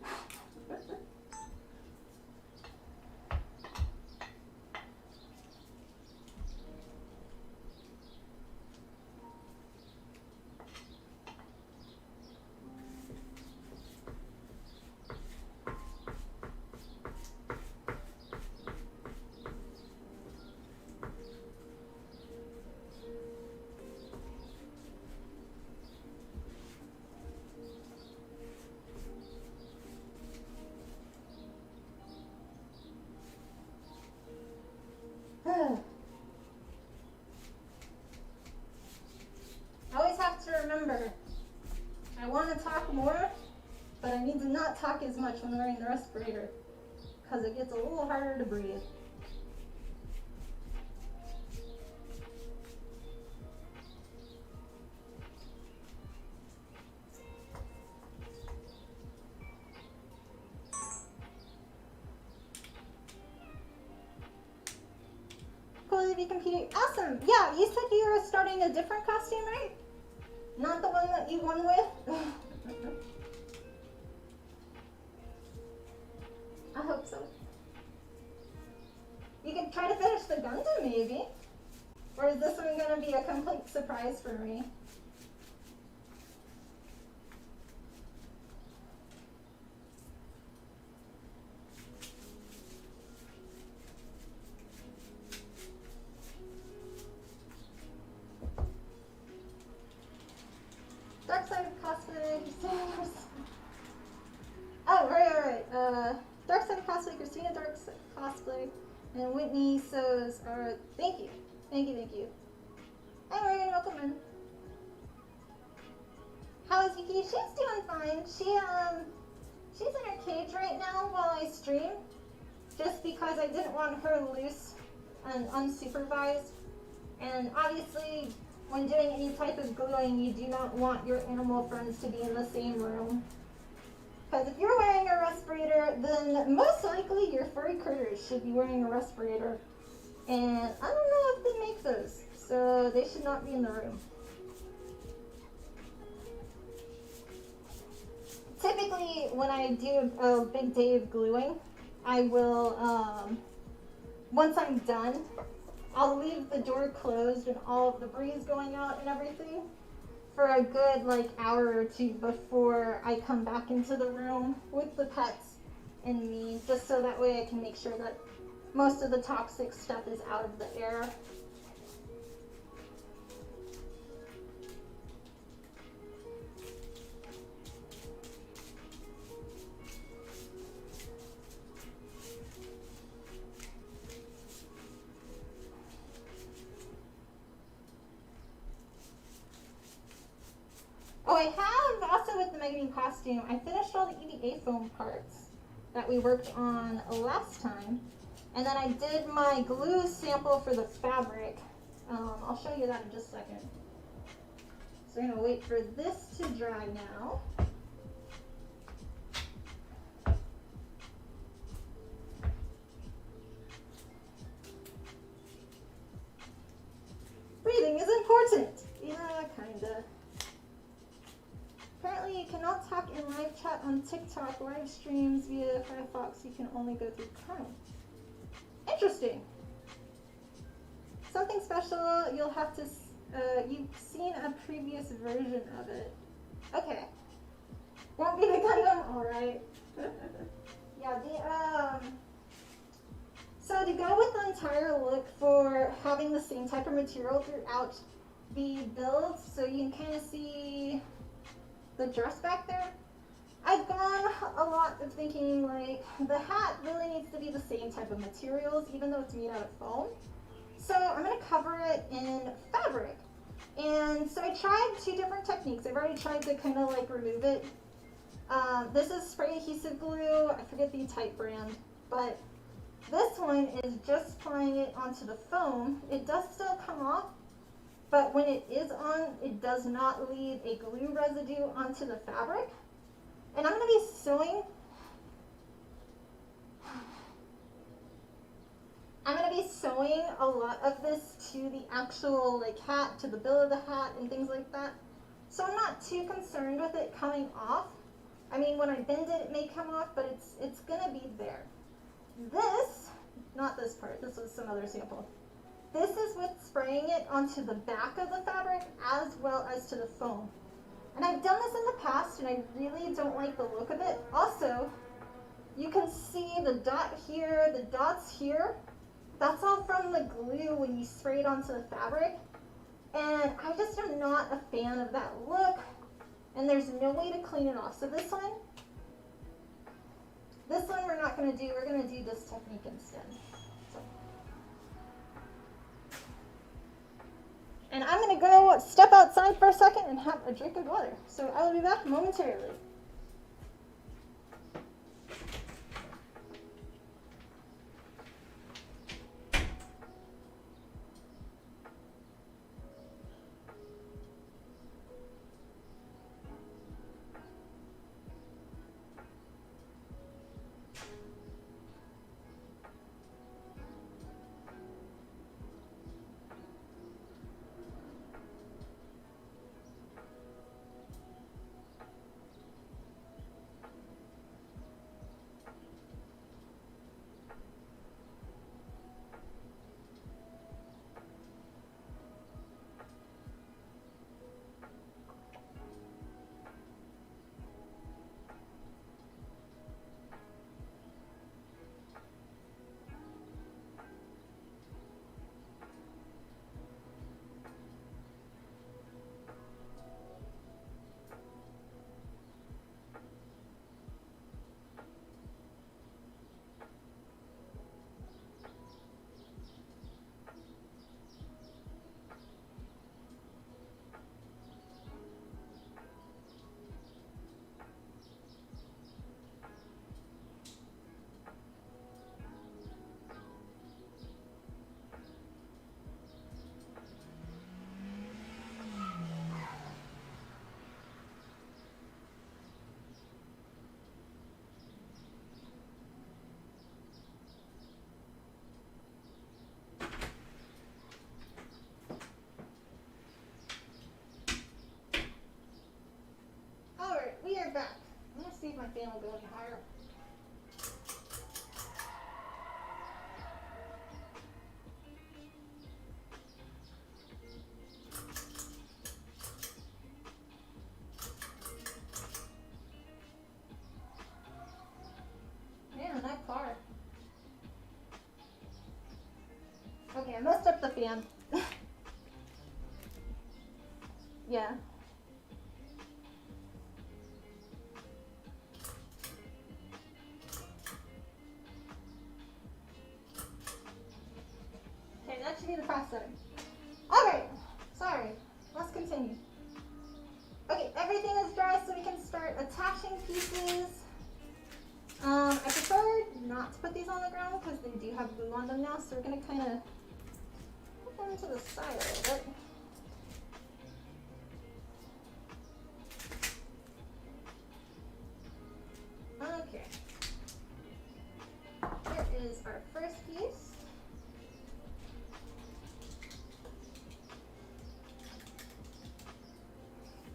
talk as much when wearing the respirator because it gets a little harder to breathe. Cool, computer. Awesome. Yeah, you said you were starting a different costume, right? Not the one that you won with? I hope so. You can try to finish the Gundam, maybe. Or is this one going to be a complete surprise for me? Dark Side of Cosplay, oh, right. Dark Side of Cosplay, Christina Dark Side of Cosplay, and Whitney So's are, thank you. Hi, Morgan, welcome in. How is Yuki? She's doing fine. She's in her cage right now while I stream, just because I didn't want her loose and unsupervised, and obviously, when doing any type of gluing, you do not want your animal friends to be in the same room. Because if you're wearing a respirator, then most likely your furry critters should be wearing a respirator. And I don't know if they make those, so they should not be in the room. Typically, when I do a big day of gluing, I will, once I'm done, I'll leave the door closed and all of the breeze going out and everything for a good hour or two before I come back into the room with the pets and me, just so that way I can make sure that most of the toxic stuff is out of the air. Oh, I have also with the Megumin costume, I finished all the EVA foam parts that we worked on last time. And then I did my glue sample for the fabric. I'll show you that in just a second. So I'm gonna wait for this to dry now. Breathing is important. Yeah, kinda. Apparently you cannot talk in live chat on TikTok. Live streams via Firefox, you can only go through Chrome. Interesting. Something special, you'll have to, you've seen a previous version of it. Okay. Won't be the Gundam? Alright. Yeah, so to go with the entire look for having the same type of material throughout the build, so you can kind of see the dress back there, I've gone a lot of thinking the hat really needs to be the same type of materials even though it's made out of foam. So I'm going to cover it in fabric. And so I tried two different techniques. I've already tried to kind of remove it. This is spray adhesive glue. I forget the type brand, but this one is just applying it onto the foam. It does still come off, but when it is on, it does not leave a glue residue onto the fabric. And I'm going to be sewing. I'm going to be sewing a lot of this to the actual hat, to the bill of the hat and things like that. So I'm not too concerned with it coming off. I mean, when I bend it, it may come off, but it's going to be there. This, not this part, this was some other sample. This is with spraying it onto the back of the fabric as well as to the foam. And I've done this in the past and I really don't like the look of it. Also, you can see the dot here, the dots here. That's all from the glue when you spray it onto the fabric. And I just am not a fan of that look. And there's no way to clean it off. So this one we're not going to do. We're going to do this technique instead. So. And I'm going to go step outside for a second and have a drink of water. So I will be back momentarily. my fan will go any higher. Man, that car. Okay, I messed up the fan. Yeah. Okay, that should be the fast setting. Alright, sorry. Let's continue. Okay, everything is dry, so we can start attaching pieces. I prefer not to put these on the ground because they do have glue on them now, so we're going to kind of put them to the side a little bit. Okay. Here is our first piece.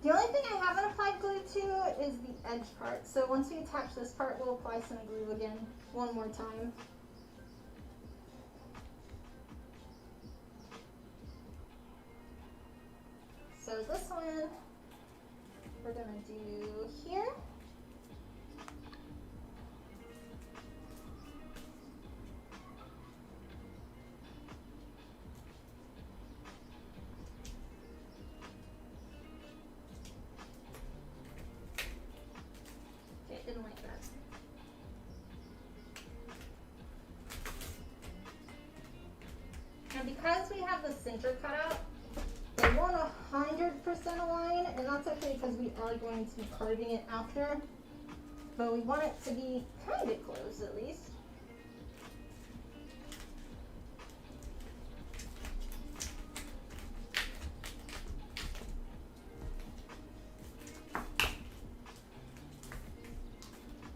The only thing I haven't applied glue to is the edge part. So once we attach this part, we'll apply some glue again one more time. So this one we're gonna do here. Okay, didn't like that. And because we have the center cut out, it won't 100% align, and that's okay because we are going to be carving it after. But we want it to be kind of close at least.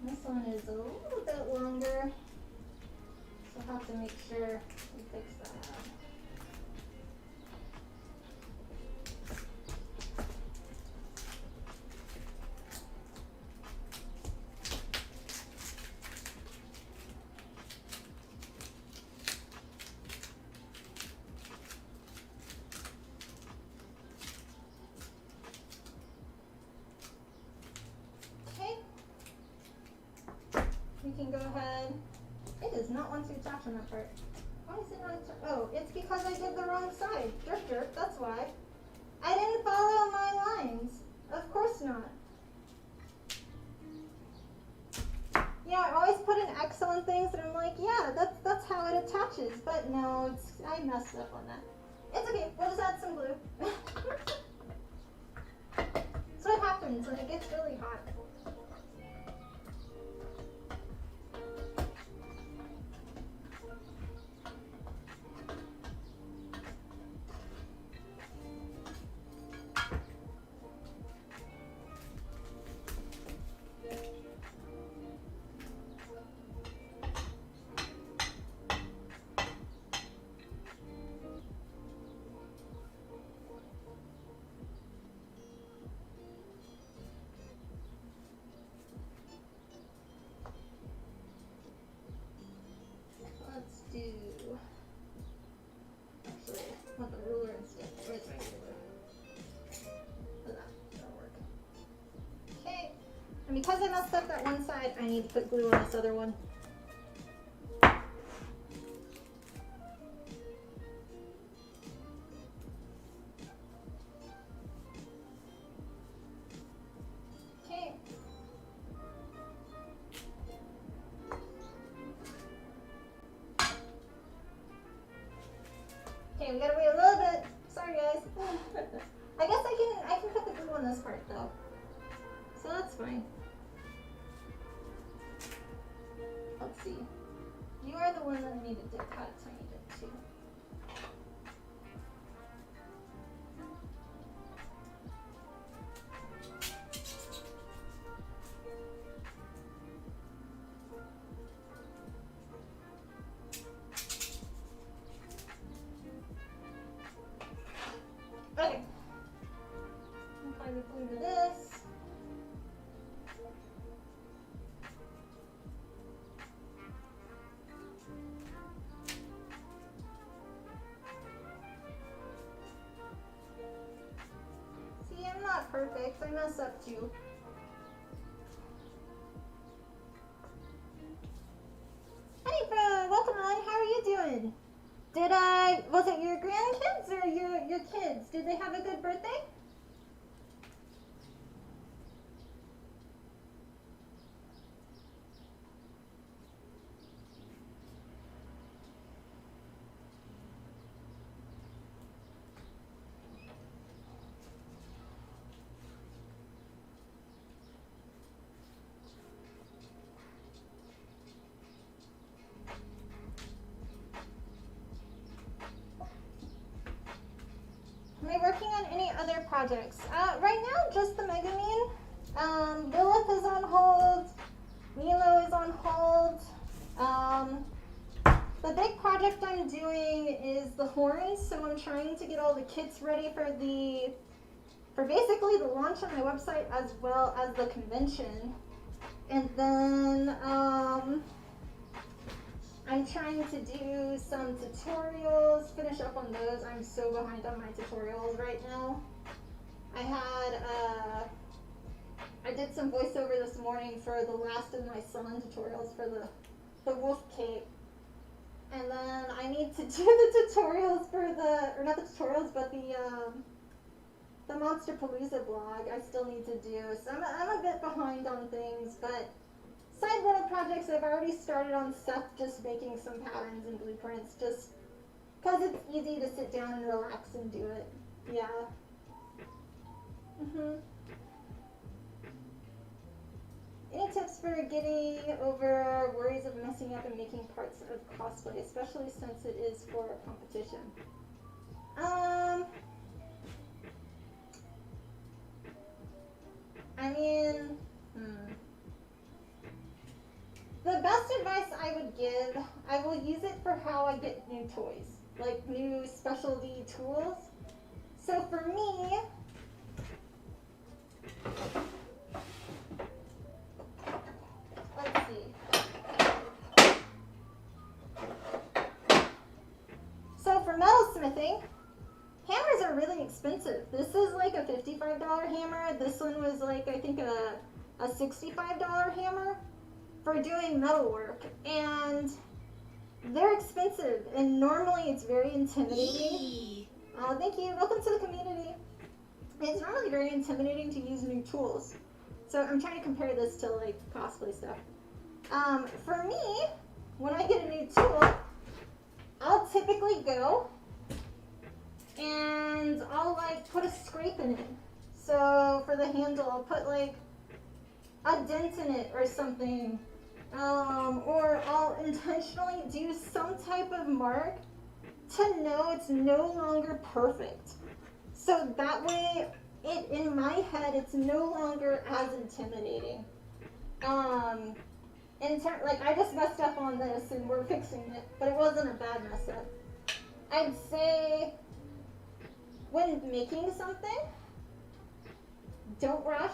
This one is a little bit longer, so I'll have to make sure we fix that up. Okay. We can go ahead. It does not want to attach on that part. Why is it not attach? Oh, it's because I did the wrong side. Jerk, jerk, that's why. I didn't follow my lines. Of course not. Yeah, I always put an X on things, and I'm like, yeah, that's how it attaches. But no, I messed up on that. It's okay. We'll just add some glue. That's what happens when it gets really hot. Let's do. Actually, I want the ruler instead. Where's my ruler? That'll work. Okay. And because I messed up that one side, I need to put glue on this other one. Okay. Okay, we gotta wait a little bit. Sorry, guys. I guess I can put the glue on this part though, so that's fine. Let's see. You are the one that needed to cut a tiny bit too. Okay. Apply the glue to this. perfect. I mess up too. Hey, bro, welcome on. How are you doing? Was it your grandkids or your kids? Did they have a good birthday? Am I working on any other projects? Right now, just the Megumin. Lilith is on hold. Milo is on hold. The big project I'm doing is the horns, so I'm trying to get all the kits ready for basically the launch on my website as well as the convention. And then I'm trying to do some tutorials, finish up on those. I'm so behind on my tutorials right now. I did some voiceover this morning for the last of my salon tutorials for the wolf cape. And then I need to do the tutorials for or not the tutorials, but the Monster Palooza blog I still need to do. So I'm a bit behind on things, but side little projects I've already started on Seth, just making some patterns and blueprints, just because it's easy to sit down and relax and do it. Yeah. Any tips for getting over worries of messing up and making parts of cosplay, especially since it is for a competition? The best advice I would give, I will use it for how I get new toys, like new specialty tools. So for me, let's see. So for metalsmithing, hammers are really expensive. This is like a $55 hammer. This one was like, I think a $65 hammer for doing metalwork, and they're expensive, and normally it's very intimidating. Oh, thank you. Welcome to the community. It's normally very intimidating to use new tools. So I'm trying to compare this to like cosplay stuff. For me, when I get a new tool, I'll typically go and I'll like put a scrape in it. So for the handle, I'll put like a dent in it or something. Or I'll intentionally do some type of mark to know it's no longer perfect. So that way, in my head, it's no longer as intimidating. Like I just messed up on this and we're fixing it, but it wasn't a bad mess up. I'd say when making something, don't rush.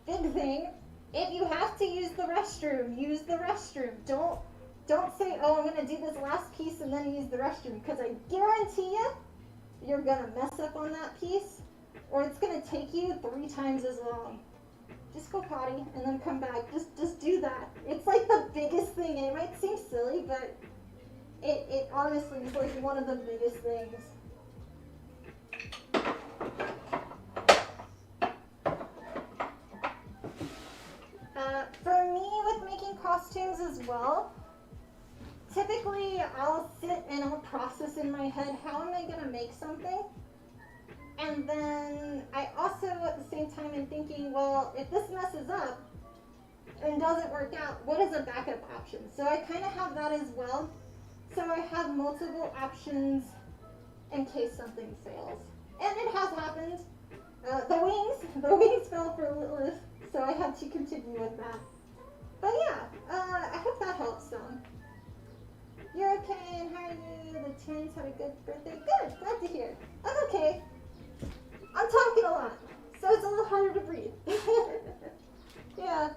Big thing. If you have to use the restroom, use the restroom. Don't say, oh, I'm going to do this last piece and then use the restroom, because I guarantee you, you're going to mess up on that piece, or it's going to take you 3 times as long. Just go potty and then come back. Just do that. It's like the biggest thing. It might seem silly, but it honestly is like one of the biggest things. For me, with making costumes as well, typically I'll sit and I'll process in my head, how am I going to make something? And then I also, at the same time, am thinking, well, if this messes up and doesn't work out, what is a backup option? So I kind of have that as well. So I have multiple options in case something fails. And it has happened. The wings fell for Lilith, so I had to continue with that. But yeah, I hope that helps some. You're okay, and how are you? The twins had a good birthday. Good, glad to hear. I'm okay. I'm talking a lot, so it's a little harder to breathe. Yeah.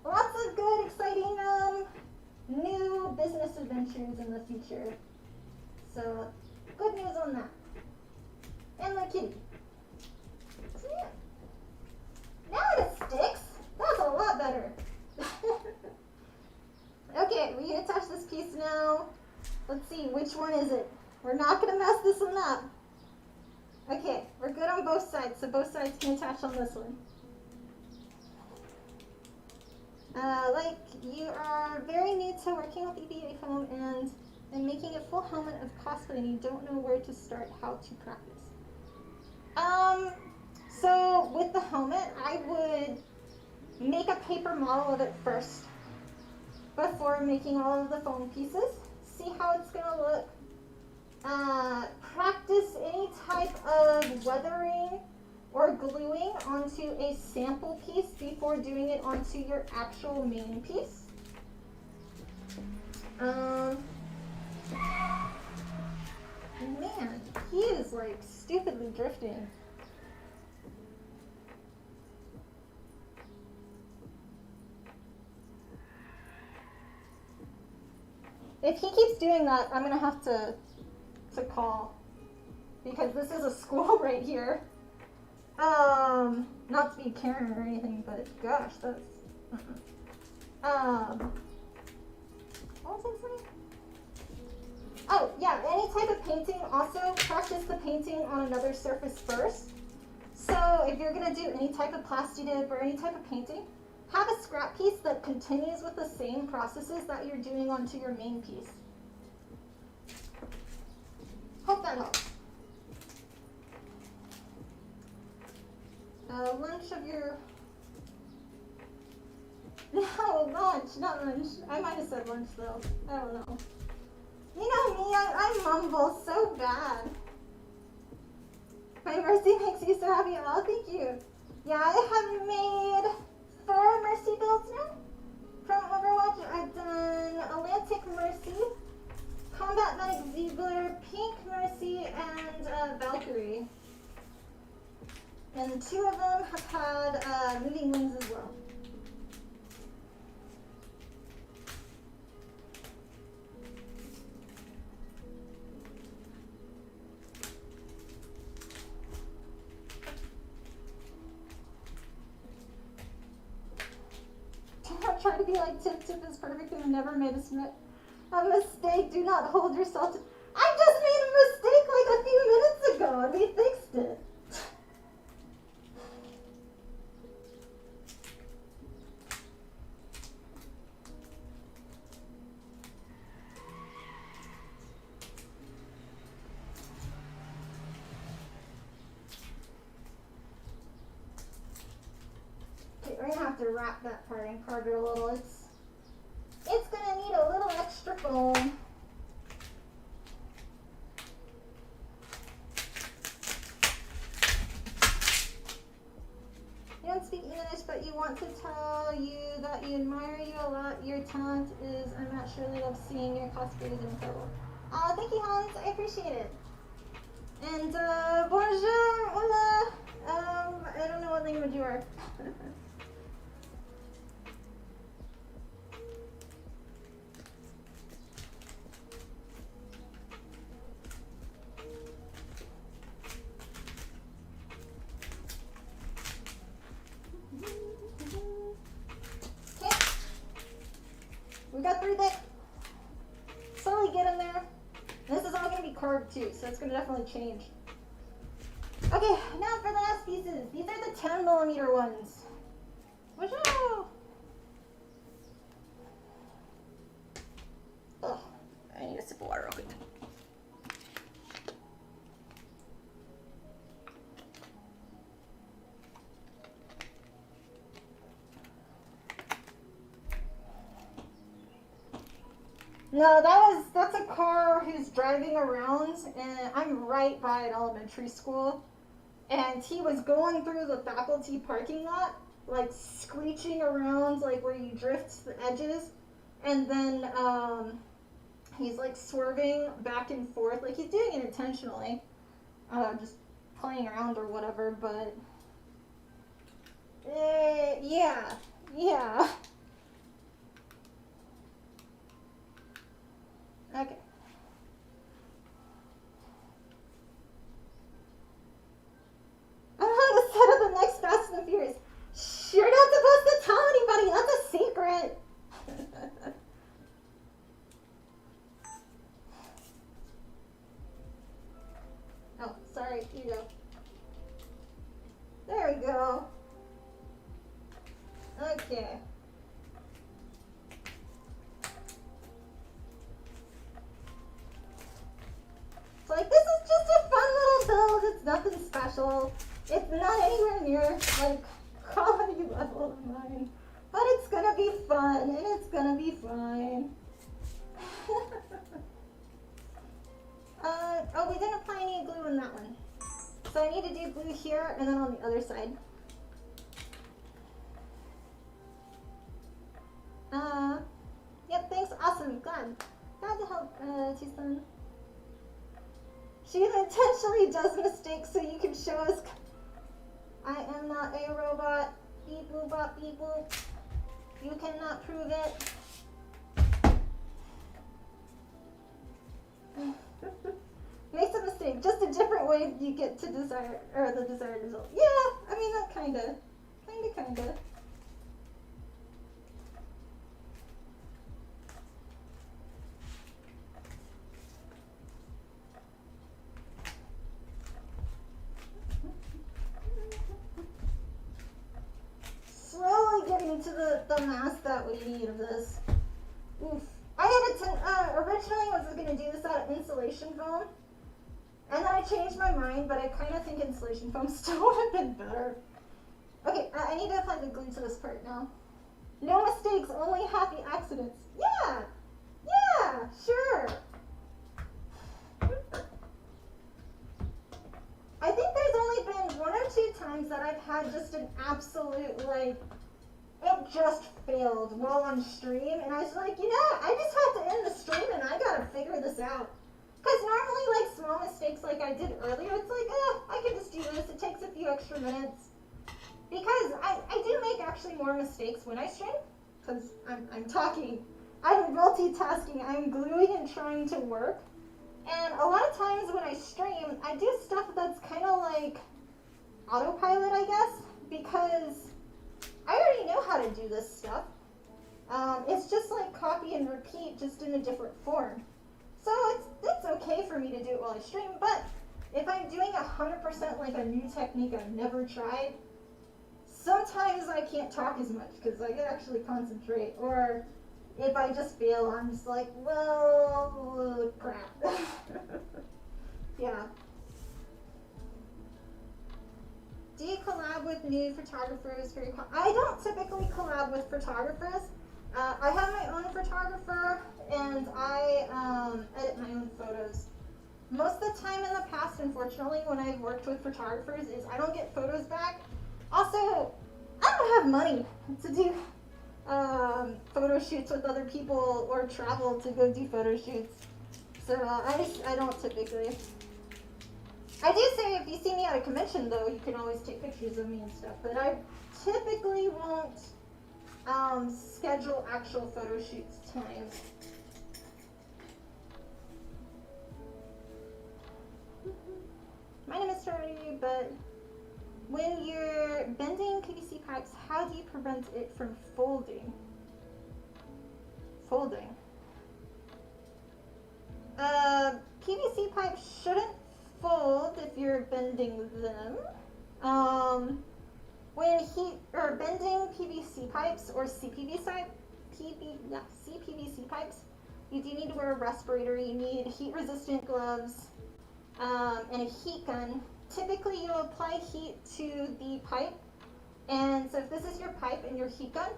Lots of good, exciting, new business adventures in the future. So Good news on that. And the kitty. So yeah. Now it sticks. That's a lot better. Okay, we attach this piece now. Let's see, which one is it? We're not gonna mess this one up. Okay, we're good on both sides, so both sides can attach on this one. Like you are very new to working with EVA foam and making a full helmet of cosplay and you don't know where to start, how to practice. So with the helmet, I would make a paper model of it first before making all of the foam pieces. See how it's gonna look. Practice any type of weathering or gluing onto a sample piece before doing it onto your actual main piece. Man, he is like stupidly drifting. If he keeps doing that, I'm gonna have to call, because this is a school right here. Not to be Karen or anything, but gosh, that's what was I saying? Oh yeah, any type of painting, also practice the painting on another surface first. So if you're gonna do any type of plasti dip or any type of painting, have a scrap piece that continues with the same processes that you're doing onto your main piece. Hope that helps. Lunch of your... No, lunch, not lunch. I might have said lunch though. I don't know. You know me, I mumble so bad. My Mercy makes you so happy. Oh, thank you. Yeah, I have made 4 Mercy builds now from Overwatch. I've done Atlantic Mercy, Combat Medic Ziegler, Pink Mercy, and Valkyrie. And 2 of them have had moving wings as well. Try to be like Tip. Tip is perfect and never made a mistake. Do not hold yourself to... I just made a mistake like a few minutes ago and we fixed it. Okay, we're gonna have to wrap that part in cardboard a little. It's gonna need a little extra foam. You don't speak English, but you want to tell you that you admire you a lot. Your talent is unmatched. Really love seeing your cosplay is incredible. Thank you, Hans. I appreciate it. And bonjour, hola. I don't know what language you are. We got 3 thick. Slowly get in there. And this is all going to be carved too, so it's going to definitely change. Okay, now for the last pieces. These are the 10mm ones. Woohoo! Ugh, I need a sip of water real quick. No, that's a car who's driving around, and I'm right by an elementary school, and he was going through the faculty parking lot, like screeching around, like where you drift the edges, and then he's like swerving back and forth, like he's doing it intentionally, just playing around or whatever, but yeah. Okay. Alright, here you go. There we go. Okay. It's like, this is just a fun little build. It's nothing special. It's not anywhere near, like, quality level of mine. But it's gonna be fun, and it's gonna be fine. Oh, we didn't apply any glue in that one. So I need to do glue here, and then on the other side. Yep, thanks, awesome, glad to help, Tucson. She intentionally does mistakes so you can show us. I am not a robot. Beep boop bop beep boop. You cannot prove it. Makes a mistake. Just a different way you get to the desired result. Yeah, I mean that kinda. Slowly getting into the mass that we need of this. Oof. I had originally was gonna do this out of insulation foam, and then I changed my mind, but I kind of think insulation foam still would have been better. Okay, I need to apply the glue to this part now. No mistakes, only happy accidents. Yeah, sure. I think there's only been 1 or 2 times that I've had just an absolute, like, it just failed while on stream, and I was like, you know, I just have to end the stream and I gotta figure this out. Because normally, like, small mistakes like I did earlier, it's like, I can just do this, it takes a few extra minutes. Because I do make actually more mistakes when I stream, because I'm talking, I'm multitasking, I'm gluing and trying to work. And a lot of times when I stream, I do stuff that's kind of like autopilot, I guess, because I already know how to do this stuff. It's just like copy and repeat, just in a different form. So it's okay for me to do it while I stream, but if I'm doing 100% like a new technique I've never tried, sometimes I can't talk as much because I can actually concentrate. Or if I just fail, I'm just like, well, crap. Yeah. Do you collab with nude photographers? I don't typically collab with photographers. I have my own photographer, and I edit my own photos. Most of the time in the past, unfortunately, when I've worked with photographers, is I don't get photos back. Also, I don't have money to do photo shoots with other people or travel to go do photo shoots. So I don't typically. I do say if you see me at a convention, though, you can always take pictures of me and stuff, but I typically won't schedule actual photo shoots time. My name is Starry, but when you're bending PVC pipes, how do you prevent it from folding? PVC pipes shouldn't fold if you're bending them. When bending PVC pipes or CPVC pipes, you do need to wear a respirator. You need heat-resistant gloves and a heat gun. Typically, you apply heat to the pipe, and so if this is your pipe and your heat gun,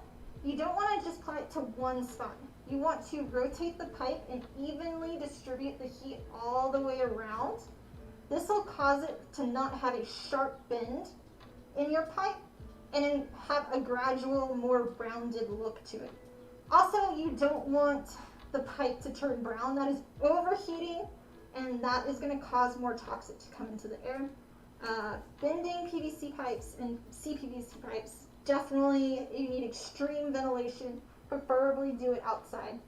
you don't want to just apply it to one spot. You want to rotate the pipe and evenly distribute the heat all the way around. This will cause it to not have a sharp bend in your pipe and then have a gradual, more rounded look to it. Also, you don't want the pipe to turn brown. That is overheating, and that is going to cause more toxic to come into the air. Bending PVC pipes and CPVC pipes, definitely you need extreme ventilation. Preferably do it outside.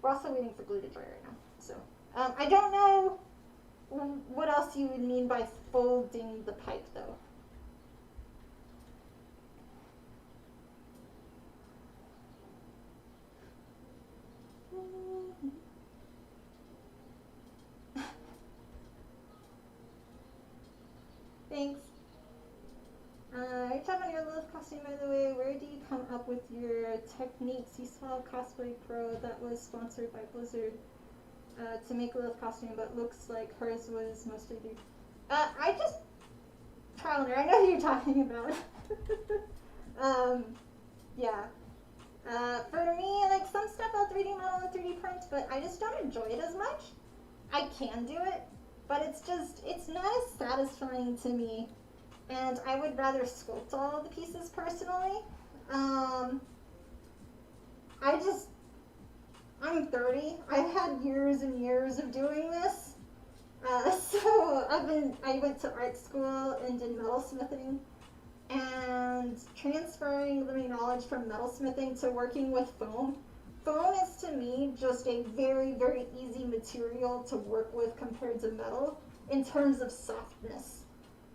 We're also waiting for glue to dry right now. So I don't know what else you would mean by folding the pipe, though. costume, by the way. Where do you come up with your techniques? You saw Cosplay Pro that was sponsored by Blizzard to make Lilith costume, but looks like hers was mostly the. I just trial and error. I know who you're talking about. Yeah. For me, like some stuff I'll 3D model and 3D print, but I just don't enjoy it as much. I can do it, but it's not as satisfying to me. And I would rather sculpt all of the pieces personally. I'm 30. I've had years and years of doing this. So I went to art school and did metalsmithing, and transferring the knowledge from metalsmithing to working with foam. Foam is to me just a very, very easy material to work with compared to metal in terms of softness.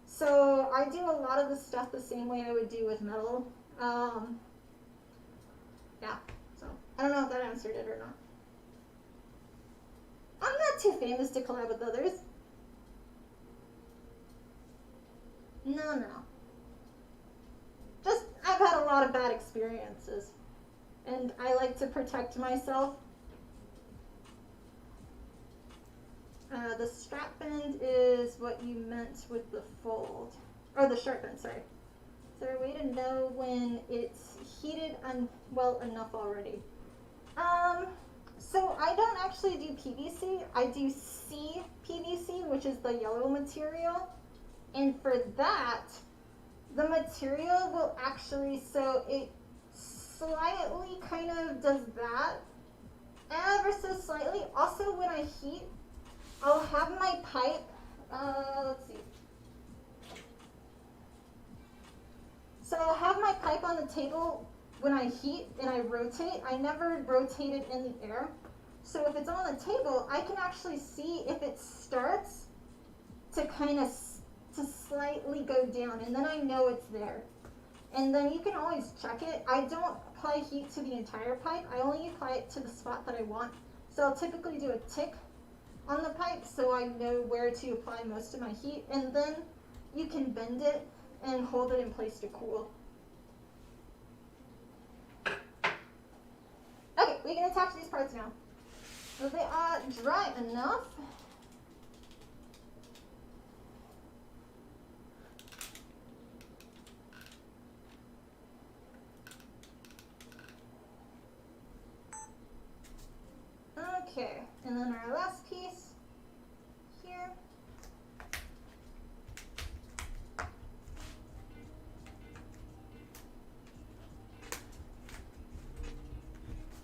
So I do a lot of the stuff the same way I would do with metal. Yeah, so I don't know if that answered it or not. I'm not too famous to collab with others. No. Just, I've had a lot of bad experiences, and I like to protect myself. The strap bend is what you meant with the fold, or the sharp bend, sorry. Is there a way to know when it's heated well enough already? So I don't actually do PVC, I do CPVC, which is the yellow material, and for that, the material will actually, so it slightly kind of does that, ever so slightly. Also, when I heat, I'll have my pipe, let's see. So I'll have my pipe on the table when I heat and I rotate. I never rotate it in the air. So if it's on the table, I can actually see if it starts to kind of to slightly go down, and then I know it's there. And then you can always check it. I don't apply heat to the entire pipe. I only apply it to the spot that I want. So I'll typically do a tick on the pipe so I know where to apply most of my heat, and then you can bend it and hold it in place to cool. Okay, we can attach these parts now. So they are dry enough. Okay, and then our last piece here.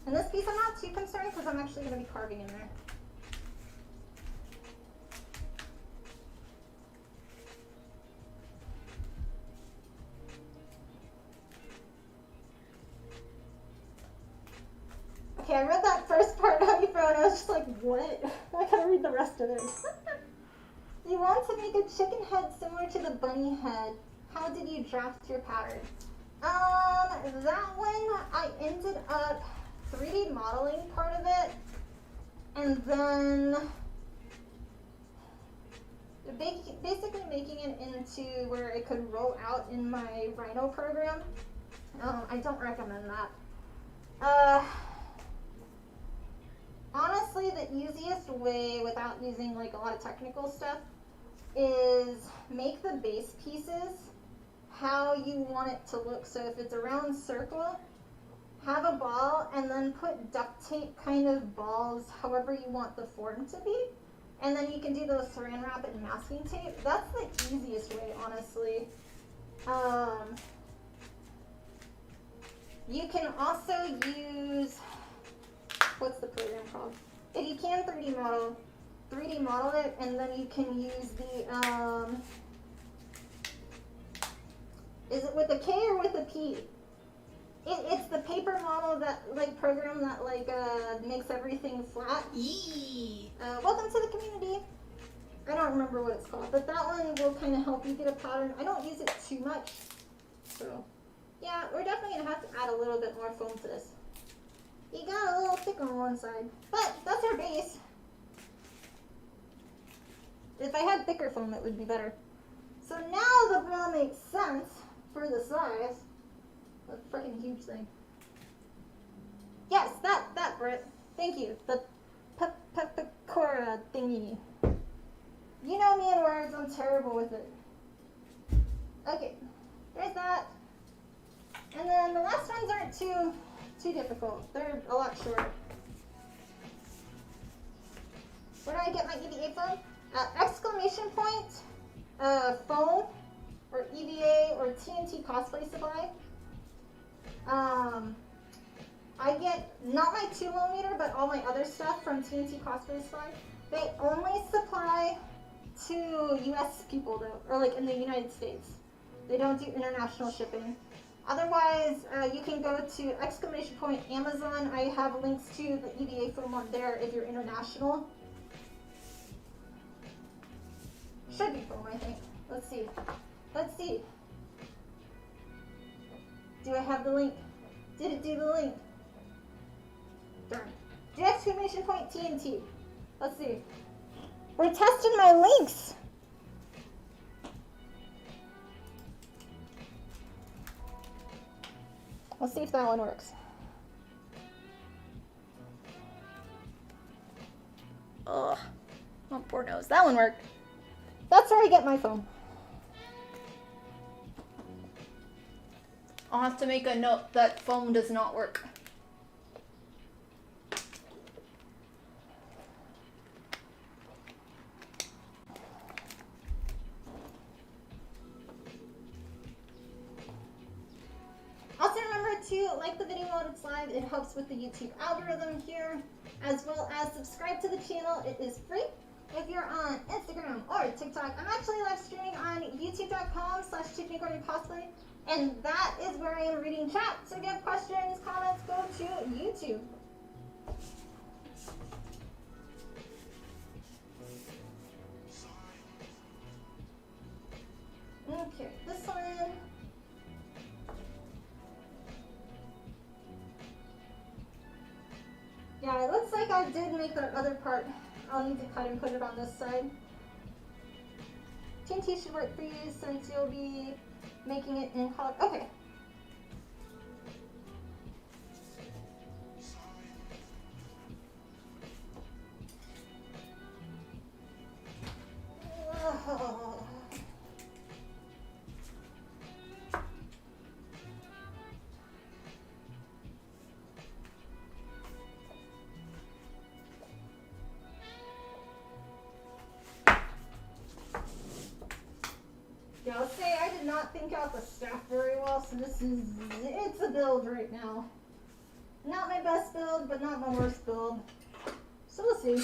And this piece I'm not too concerned because I'm actually going to be carving in there. Okay, I read that first part how you wrote, I was just like, what? I gotta read the rest of it. You want to make a chicken head similar to the bunny head. How did you draft your pattern? That one, I ended up 3D modeling part of it, and then basically making it into where it could roll out in my Rhino program. I don't recommend that. Honestly, the easiest way without using like a lot of technical stuff is make the base pieces how you want it to look. So if it's a round circle, have a ball and then put duct tape kind of balls however you want the form to be. And then you can do those saran wrap and masking tape. That's the easiest way, honestly. You can also use, what's the program called? If you can 3D model it, and then you can use the, is it with a K or with a P? It's the paper model that, like, program that, like, makes everything flat. Yee. Welcome to the community. I don't remember what it's called, but that one will kind of help you get a pattern. I don't use it too much, so yeah, we're definitely gonna have to add a little bit more foam to this. You got a little thick on one side, but that's our base. If I had thicker foam, it would be better. So now the bra makes sense for the size. a freaking huge thing. Yes, that, Britt. Thank you. The peppercorn thingy. You know me in words, I'm terrible with it. Okay, there's that. And then the last ones aren't too difficult. They're a lot shorter. Where do I get my EVA from? Exclamation point, phone, or EVA, or TNT Cosplay Supply. I get, not my 2mm, but all my other stuff from TNT Cosplay Supply. They only supply to US people though, or like in the United States. They don't do international shipping. Otherwise, you can go to exclamation point Amazon. I have links to the EVA foam on there if you're international. Should be foam, I think. Let's see. Let's see. Do I have the link? Did it do the link? Darn. Do exclamation point TNT. Let's see. We're testing my links. Let's see if that one works. Ugh. Oh, poor nose. That one worked. That's where I get my phone. I'll have to make a note that foam does not work. Also remember to like the video while it's live. It helps with the YouTube algorithm here, as well as subscribe to the channel. It is free. If you're on Instagram or TikTok, I'm actually live streaming on youtube.com/TiffanyGordonCosplay, and that is where I am reading chat. So if you have questions, comments, go to YouTube. Okay, this one. Yeah, it looks like I did make the other part. I'll need to cut and put it on this side. TNT should work for you since you'll be making it in color. Okay. Yeah, let's say I did not think out the staff very well, so it's a build right now. Not my best build, but not my worst build. So we'll see.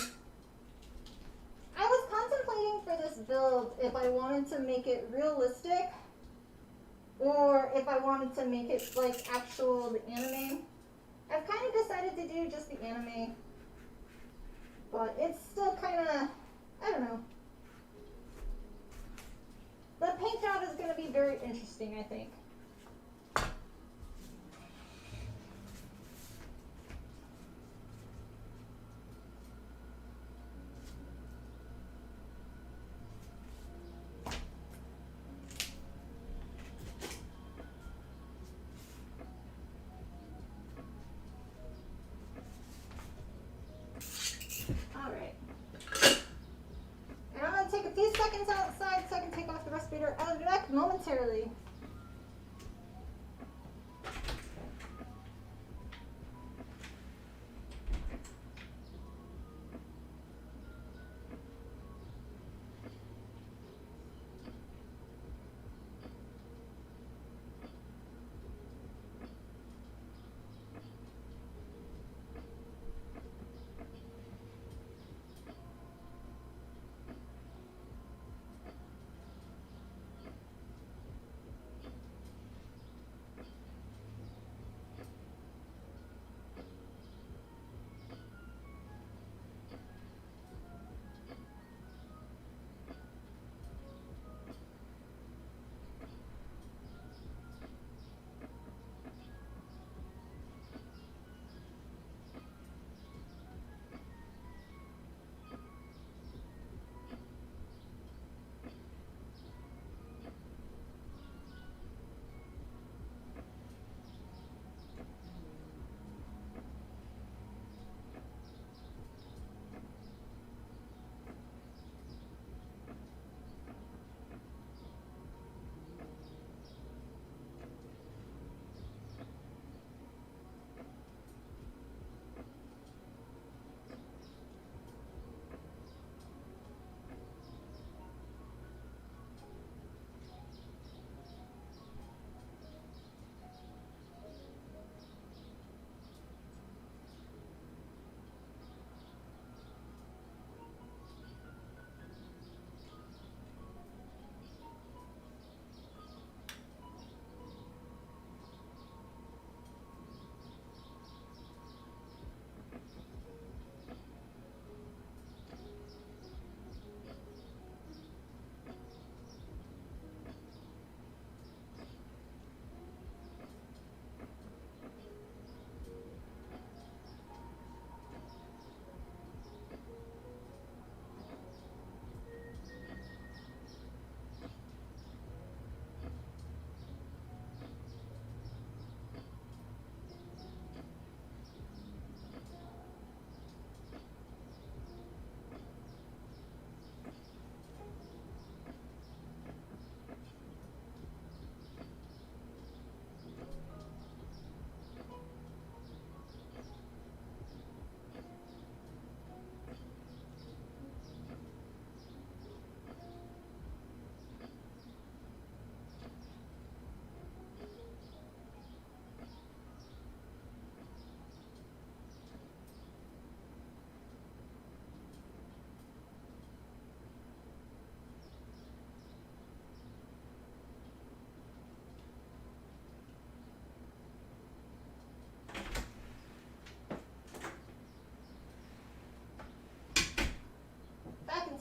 I was contemplating for this build if I wanted to make it realistic or if I wanted to make it like actual the anime. I've kind of decided to do just the anime, but it's still kind of, I don't know. The paint job is going to be very interesting, I think. All right. And I'm going to take a few seconds outside so I can take off the respirator. I'll be back momentarily.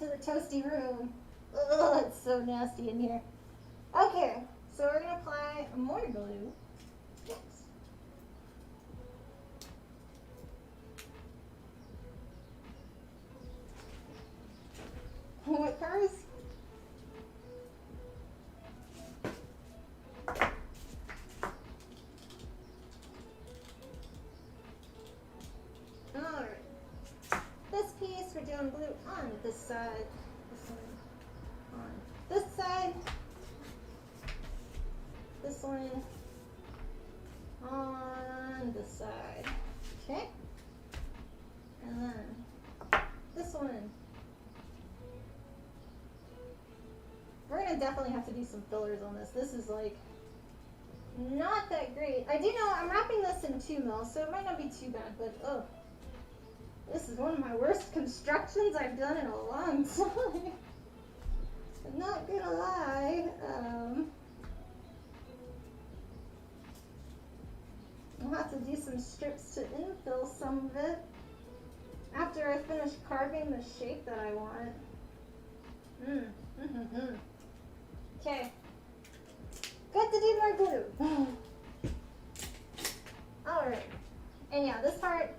to the toasty room. Ugh, it's so nasty in here. Okay, so we're gonna apply more glue. Yes. What colors? Alright. This piece we're doing glue on this side. This one on this side. This one on this side. Okay? And then this one. We're gonna definitely have to do some fillers on this. This is like not that great. I do know I'm wrapping this in 2 mil, so it might not be too bad, but oh. This is one of my worst constructions I've done in a long time. I'm not gonna lie. I'll have to do some strips to infill some of it after I finish carving the shape that I want. Okay. Got to do more glue. Alright. And yeah, this part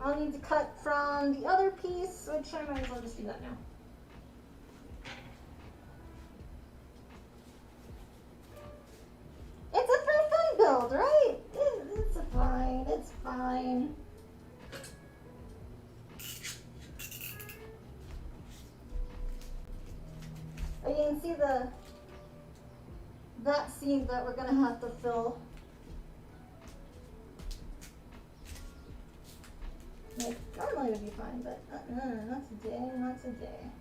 I'll need to cut from the other piece, which I might as well just do that now. It's a for fun build, right? It's fine. It's fine. Oh, you can see that seam that we're gonna have to fill. Like, normally would be fine, but not today, not today.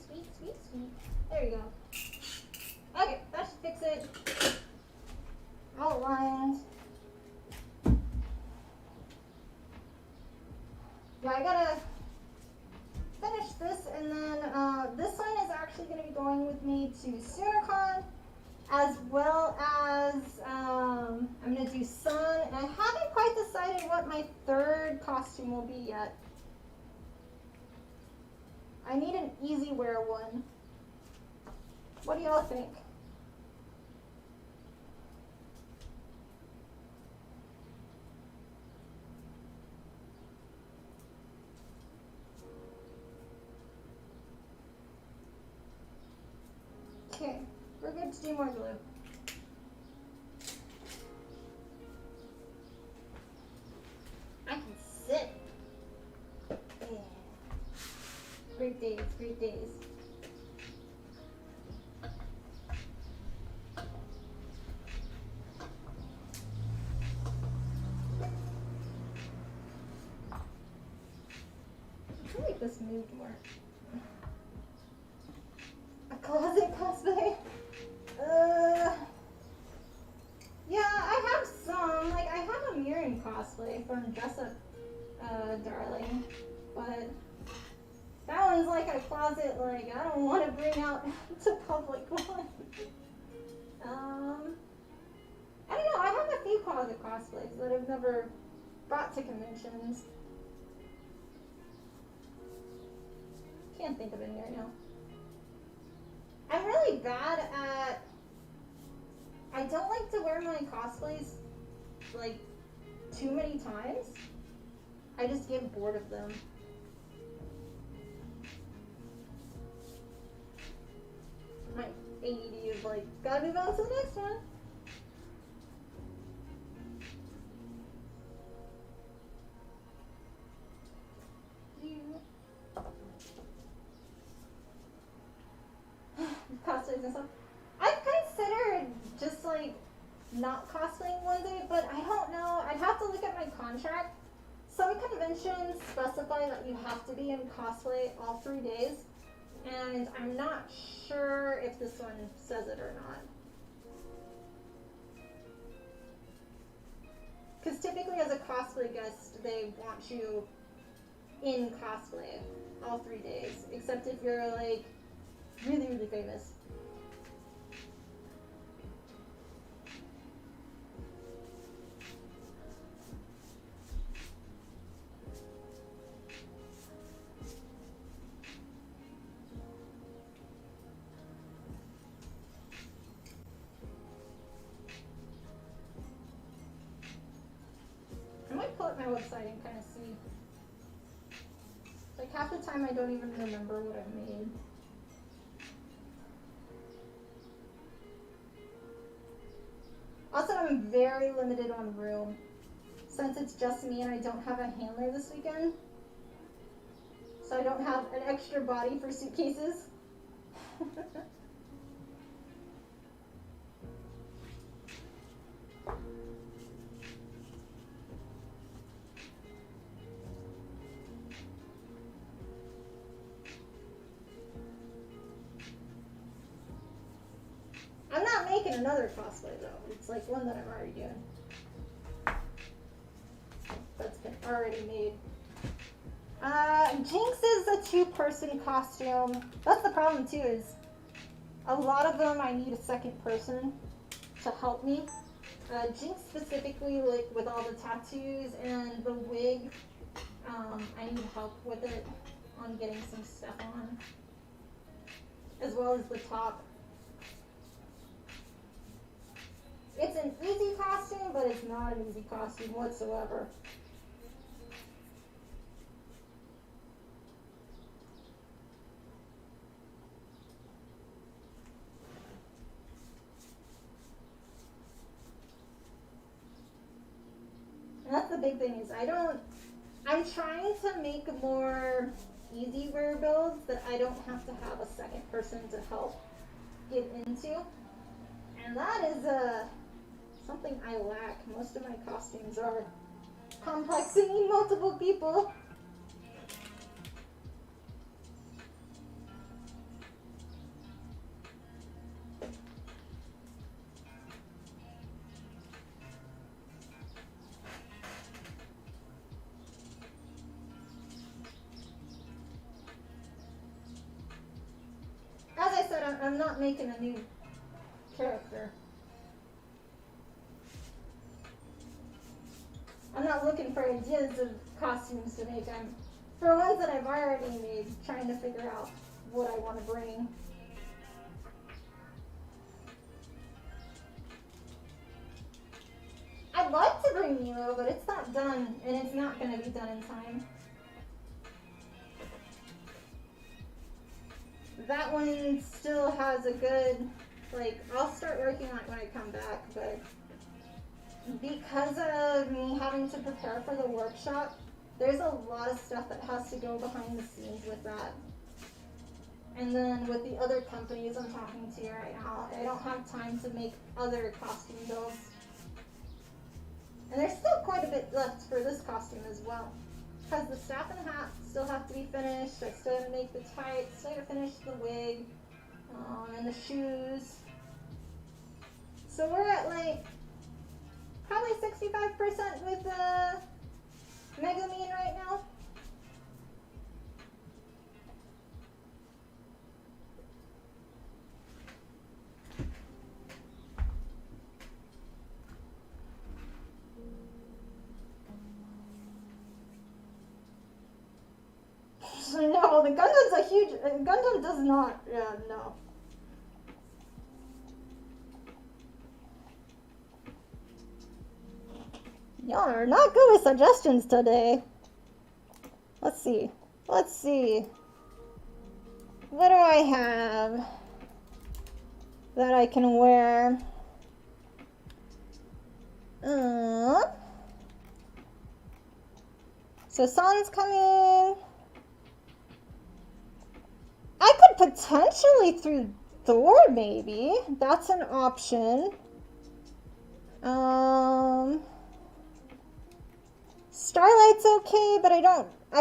Sweet. There you go. Okay, that should fix it. Outlined. Yeah, I gotta finish this, and then this one is actually gonna be going with me to SoonerCon, as well as I'm gonna do Sun, and I haven't quite decided what my 3rd costume will be yet. I need an easy wear one. What do y'all think? Okay, we're good to do more glue. I can sit. Yeah. Great days, great days. I feel like this moved more. A closet cosplay? Yeah, I have some. Like, I have a Mirren cosplay from Dress Up Darling, but that one's like a closet, like, I don't want to bring out to public one. I don't know, I have a few closet cosplays that I've never brought to conventions. Can't think of any right now. I'm really bad at, I don't like to wear my cosplays, like, too many times. I just get bored of them. My ADD is like, gotta move on to the next one. Cosplays and stuff. I've considered just like not cosplaying one day, but I don't know. I'd have to look at my contract. Some conventions specify that you have to be in cosplay all 3 days, and I'm not sure if this one says it or not. Because typically as a cosplay guest, they want you in cosplay all 3 days, except if you're like really, really famous. I might pull up my website and kind of see. Like half the time I don't even remember what I made. Also, I'm very limited on room. Since it's just me and I don't have a handler this weekend. So I don't have an extra body for suitcases. I'm not making another cosplay though. It's like one that I'm already doing. That's been already made. Jinx is a 2-person costume. That's the problem too, is a lot of them I need a second person to help me. Jinx specifically, like with all the tattoos and the wig, I need help with it on getting some stuff on. As well as the top. It's an easy costume, but it's not an easy costume whatsoever. And that's the big thing, is I'm trying to make more easy wear builds that I don't have to have a second person to help get into. And that is something I lack. Most of my costumes are complex and need multiple people. As I said, I'm not making a new character. I'm not looking for ideas of costumes to make. I'm, for ones that I've already made, trying to figure out what I want to bring. I'd like to bring Nero, but it's not done, and it's not going to be done in time. That one still has a good, like, I'll start working on it when I come back, but because of me having to prepare for the workshop, there's a lot of stuff that has to go behind the scenes with that. And then with the other companies I'm talking to right now, I don't have time to make other costume builds. And there's still quite a bit left for this costume as well. Because the staff and hat still have to be finished. I still have to make the tights, still have to finish the wig, and the shoes. So we're at like probably 65% with Megumin right now. No, the Gundam's a huge. Gundam does not. Yeah, no. Y'all are not good with suggestions today. Let's see. Let's see. What do I have that I can wear? So Sun's coming. I could potentially through Thor, maybe. That's an option. Starlight's okay, but I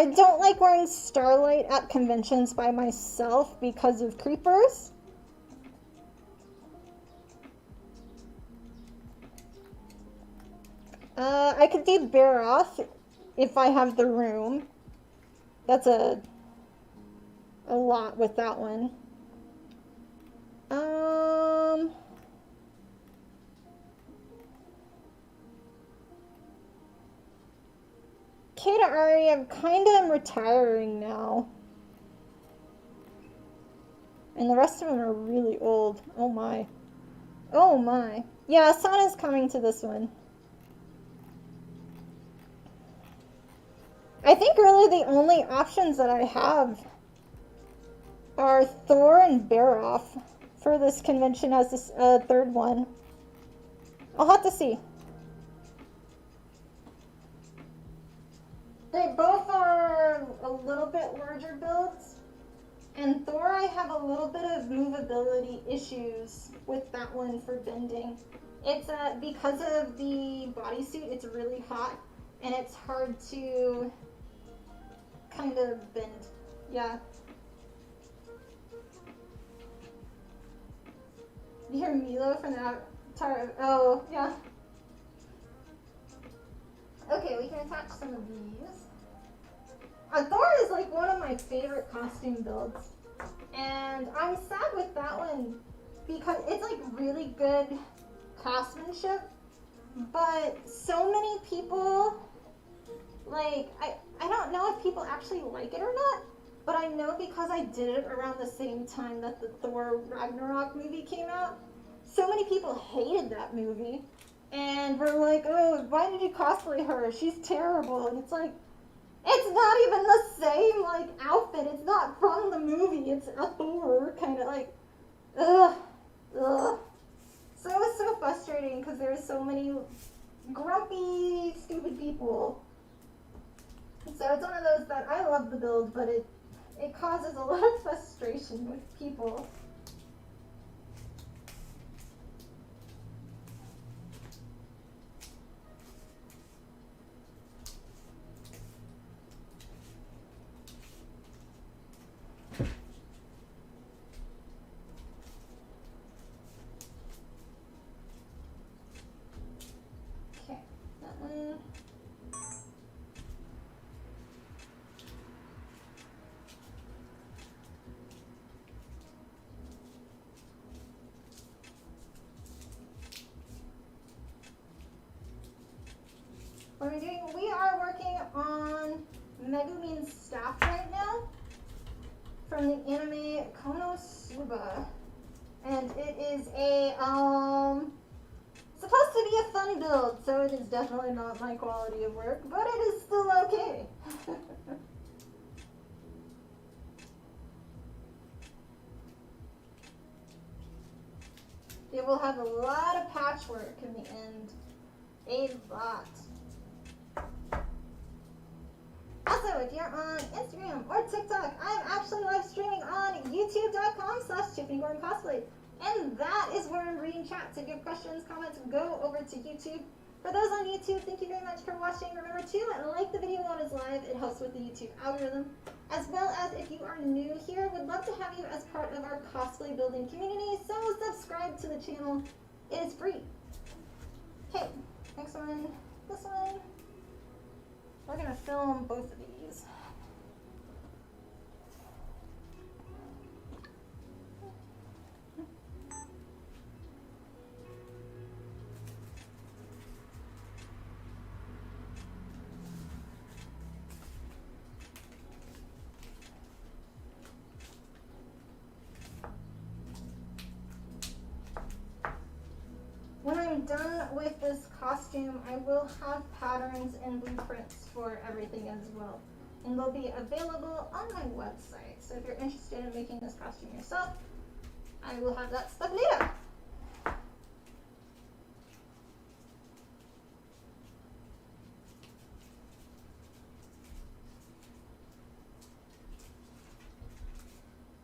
don't like wearing Starlight at conventions by myself because of creepers. I could do Bear Off if I have the room. That's a lot with that one. K to Ari, I'm kind of retiring now. And the rest of them are really old. Oh my. Oh my. Yeah, Sana's coming to this one. I think really the only options that I have are Thor and Bear Off for this convention as this third one. I'll have to see. They both are a little bit larger builds. And Thor, I have a little bit of movability issues with that one for bending. It's because of the bodysuit, it's really hot and it's hard to kind of bend. Yeah. You hear Milo from the Avatar? Oh, yeah. Okay, we can attach some of these. Thor is like one of my favorite costume builds. And I'm sad with that one because it's like really good craftsmanship. But so many people, like, I don't know if people actually like it or not. But I know because I did it around the same time that the Thor Ragnarok movie came out. So many people hated that movie. And were like, oh, why did you cosplay her? She's terrible. And it's like, it's not even the same, like, outfit. It's not from the movie. It's a Thor, kind of like, ugh. So it was so frustrating because there's so many grumpy, stupid people. So it's one of those that I love the build, but it causes a lot of frustration with people. What are we doing? We are working on Megumin's staff right now from the anime KonoSuba. And it is a, supposed to be a fun build, so it is definitely not my quality of work, but it is still okay. It will have a lot of patchwork in the end. A lot. Also, if you're on Instagram or TikTok, I'm actually live streaming on youtube.com/TiffanyGordonCosplay. And that is where I'm reading chat. So if you have questions, comments, go over to YouTube. For those on YouTube, thank you very much for watching. Remember to like the video while it's live. It helps with the YouTube algorithm. As well as if you are new here, would love to have you as part of our cosplay building community. So subscribe to the channel. It is free. Okay, next one. This one. We're going to film both of these. When I'm done with this costume, I will have patterns and blueprints for everything as well. And they'll be available on my website. So if you're interested in making this costume yourself, I will have that stuff later.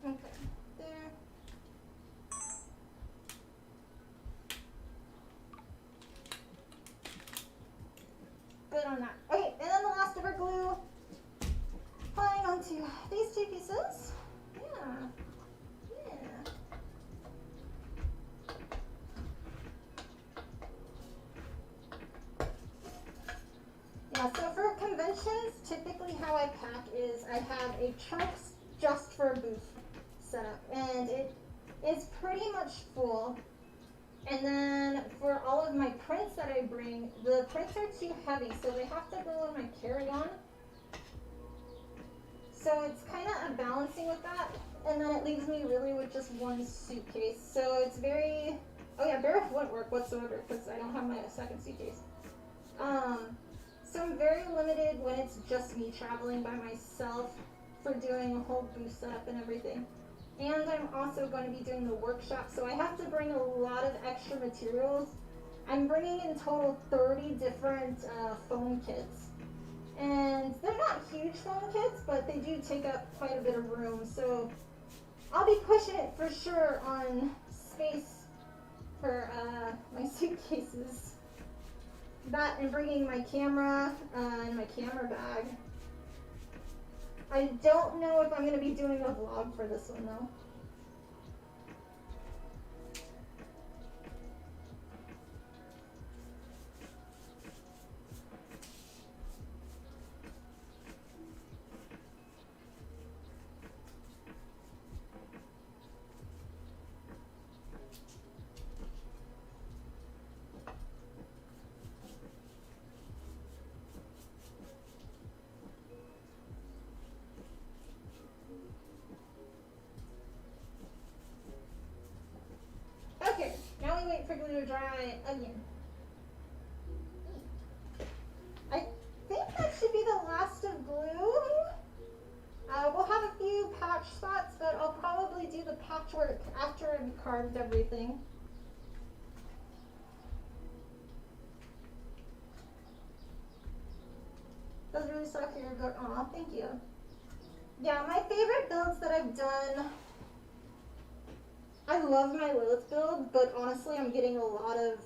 Okay, there. on that. Okay, and then the last of our glue, applying onto these two pieces. Yeah. Yeah. Yeah, so for conventions, typically how I pack is I have a trunks just for a booth setup, and it is pretty much full. And then for all of my prints that I bring, the prints are too heavy, so they have to go in my carry-on. So it's kind of a balancing with that, and then it leaves me really with just one suitcase. So it's very, oh yeah, barefoot wouldn't work whatsoever because I don't have my second suitcase. So I'm very limited when it's just me traveling by myself for doing a whole booth setup and everything. And I'm also going to be doing the workshop, so I have to bring a lot of extra materials. I'm bringing in total 30 different foam kits. And they're not huge foam kits, but they do take up quite a bit of room. So I'll be pushing it for sure on space for my suitcases. That and bringing my camera and my camera bag. I don't know if I'm going to be doing a vlog for this one though. Okay, now we wait for glue to dry again. I think that should be the last of glue. We'll have a few patch spots, but I'll probably do the patchwork after I've carved everything. Those really suck here. Aw, thank you. Yeah, my favorite builds that I've done, I love my Lilith build, but honestly I'm getting a lot of,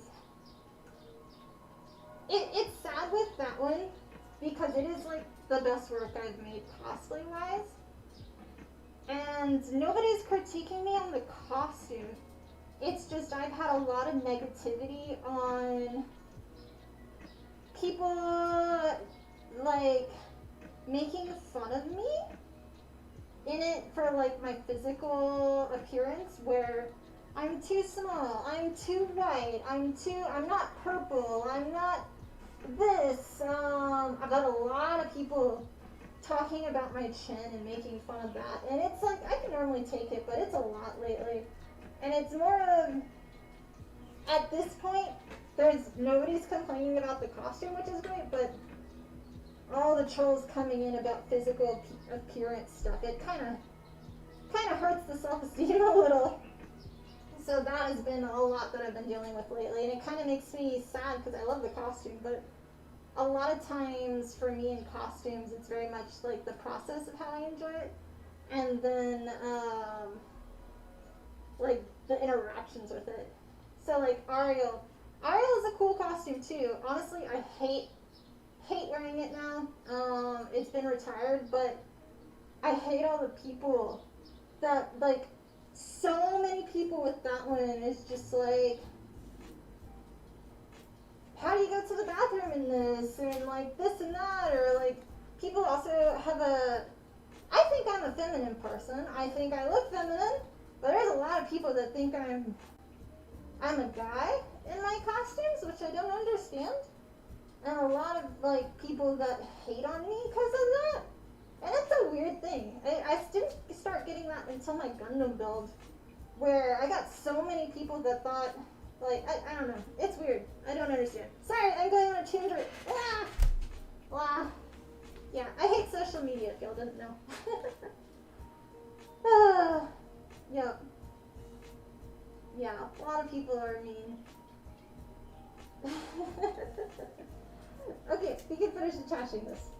it's sad with that one because it is like the best work I've made cosplay wise, and nobody's critiquing me on the costume. It's just I've had a lot of negativity on people like making fun of me in it for like my physical appearance, where I'm too small, I'm too white, I'm not purple, I'm not this. I've got a lot of people talking about my chin and making fun of that, and it's like I can normally take it, but it's a lot lately, and it's more of, at this point nobody's complaining about the costume, which is great, but all the trolls coming in about physical appearance stuff, it kind of hurts the self-esteem a little. So that has been a lot that I've been dealing with lately, and it kind of makes me sad because I love the costume, but a lot of times for me in costumes, it's very much like the process of how I enjoy it, and then like the interactions with it. So like Ariel is a cool costume too. Honestly, I hate wearing it now. It's been retired, but I hate all the people that, like, so many people with that one is just like, how do you go to the bathroom in this, and like this and that, or like people also have I think I'm a feminine person. I think I look feminine, but there's a lot of people that think I'm a guy in my costumes, which I don't understand. And a lot of like people that hate on me because of that. And it's a weird thing. I didn't start getting that until my Gundam build, where I got so many people that thought, like, I don't know. It's weird. I don't understand. Sorry, I'm going on a tangent. Ah! Blah. Yeah, I hate social media, if y'all didn't know. Yep. Yeah, a lot of people are mean. Okay, we can finish attaching this.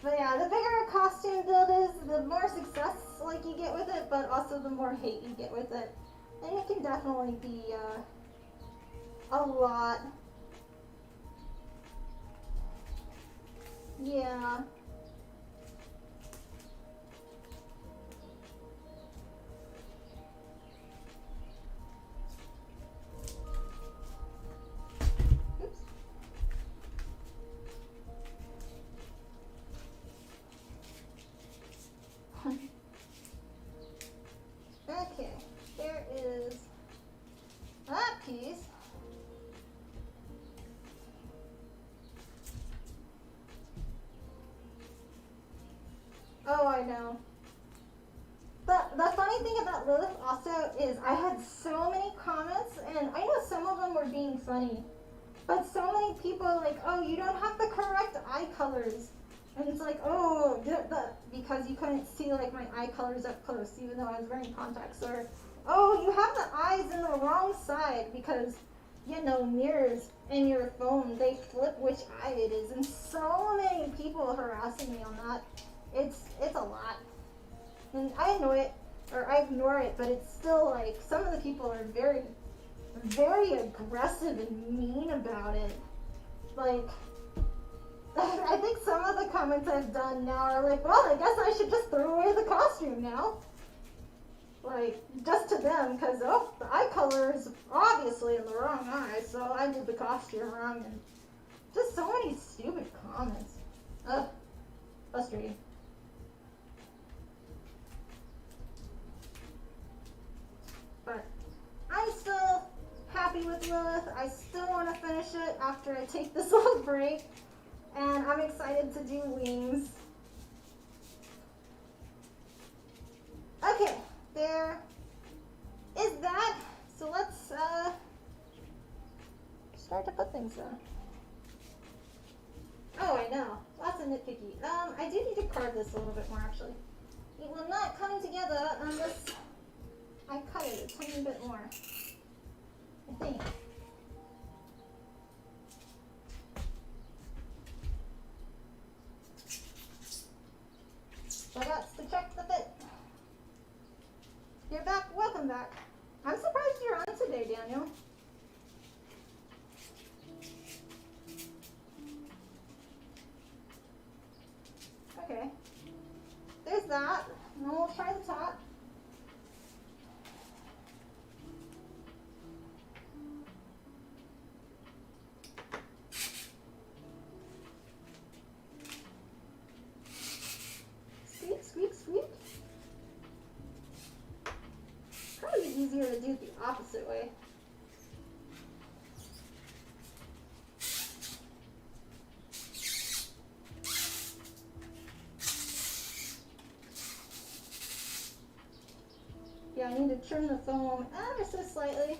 But yeah, the bigger a costume build is, the more success like you get with it, but also the more hate you get with it. And it can definitely be a lot. Yeah. Oops. Okay, there is that piece. Oh, I know. The funny thing about Lilith also is I had so many comments, and I know some of them were being funny, but so many people like, oh, you don't have the correct eye colors. And it's like, oh, because you couldn't see like my eye colors up close, even though I was wearing contacts. Or, oh, you have the eyes in the wrong side because, you know, mirrors in your phone, they flip which eye it is. And so many people harassing me on that. It's a lot. And I know it, or I ignore it, but it's still like, some of the people are very, very aggressive and mean about it. Like, I think some of the comments I've done now are like, well, I guess I should just throw away the costume now. Like, just to them, because, oh, the eye color is obviously in the wrong eye, so I did the costume wrong, and just so many stupid comments. Ugh, frustrating. But I'm still happy with Lilith. I still want to finish it after I take this little break. And I'm excited to do wings. Okay, there is that. So let's start to put things on. Oh, I know. Lots of nitpicky. I do need to carve this a little bit more, actually. It will not come together unless I cut it a tiny bit more, I think. So that's to check the fit. You're back. Welcome back. I'm surprised you're on today, Daniel. Okay. There's that. And then we'll try the top. Squeak, squeak, squeak. Probably easier to do it the opposite way. Yeah, I need to trim the foam ever so slightly.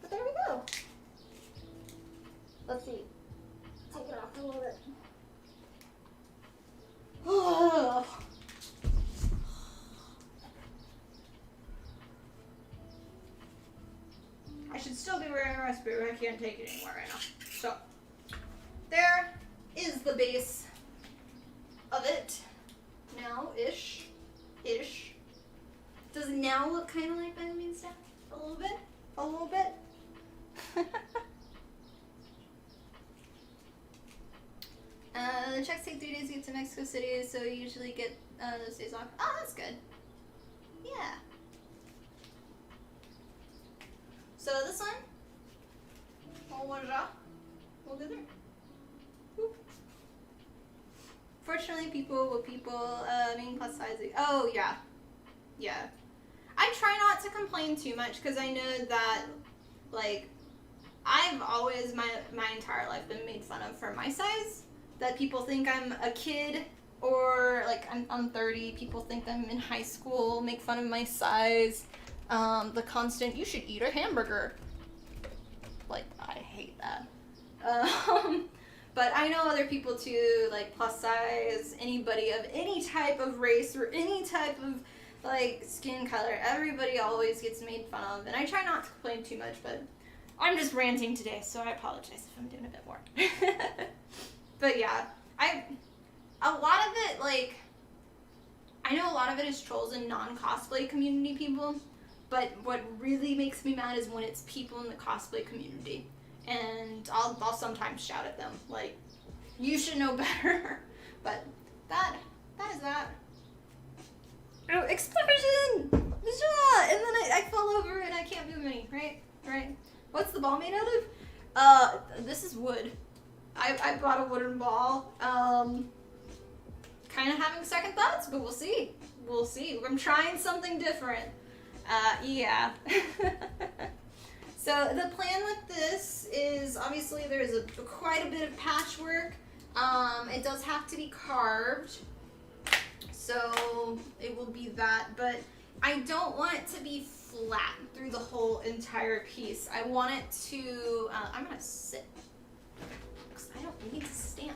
But there we go. Let's see. Take it off a little bit. I should still be wearing a respirator. I can't take it anymore right now. So, there is the base of it. Now-ish. Ish. Does it now look kind of like Megumin stuff? A little bit? A little bit? The checks take 3 days to get to Mexico City, so you usually get those days off. Oh, that's good. Yeah. So this one, we'll go there. Whoop. Fortunately, people being plus size. Oh yeah, yeah. I try not to complain too much because I know that, like, I've always my entire life been made fun of for my size. That people think I'm a kid, or like I'm 30. People think I'm in high school. Make fun of my size. The constant, you should eat a hamburger. Like, I hate that. But I know other people too, like plus size, anybody of any type of race or any type of like skin color, everybody always gets made fun of. And I try not to complain too much, but I'm just ranting today, so I apologize if I'm doing a bit more. But yeah, a lot of it, like, I know a lot of it is trolls and non-cosplay community people, But what really makes me mad is when it's people in the cosplay community. And I'll sometimes shout at them, like, you should know better. But that is that. Oh, explosion! And then I fell over and I can't move any, right? What's the ball made out of? This is wood. I bought a wooden ball. Kind of having second thoughts, but we'll see. I'm trying something different. Yeah. So the plan with this is obviously there's quite a bit of patchwork. It does have to be carved, so it will be that, but I don't want it to be flat through the whole entire piece. I want it to, I'm gonna sit, because I don't need to stand.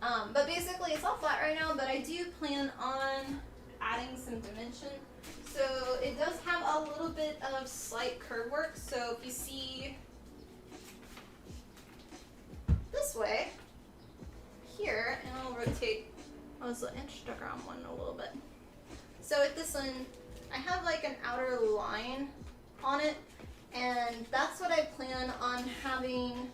But basically it's all flat right now, but I do plan on adding some dimension. So it does have a little bit of slight curve work. So if you see this way, here, and I'll rotate the Instagram one a little bit. So with this one, I have like an outer line on it, and that's what I plan on having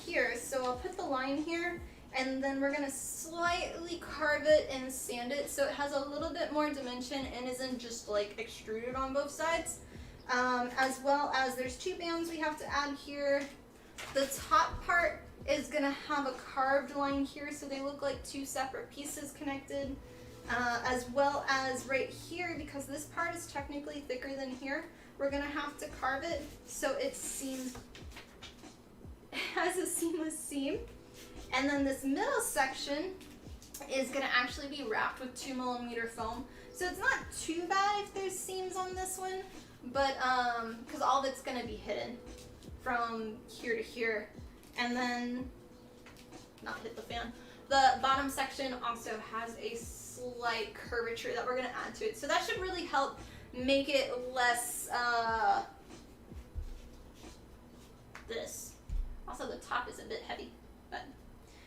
here. So I'll put the line here, and then we're gonna slightly carve it and sand it so it has a little bit more dimension and isn't just like extruded on both sides. As well as there's two bands we have to add here. The top part is gonna have a carved line here so they look like two separate pieces connected. As well as right here, because this part is technically thicker than here, we're gonna have to carve it so it has a seamless seam. And then this middle section is going to actually be wrapped with 2mm foam. So it's not too bad if there's seams on this one, but because all of it's going to be hidden from here to here. And then, not hit the fan, the bottom section also has a slight curvature that we're going to add to it. So that should really help make it less, this. Also the top is a bit heavy, but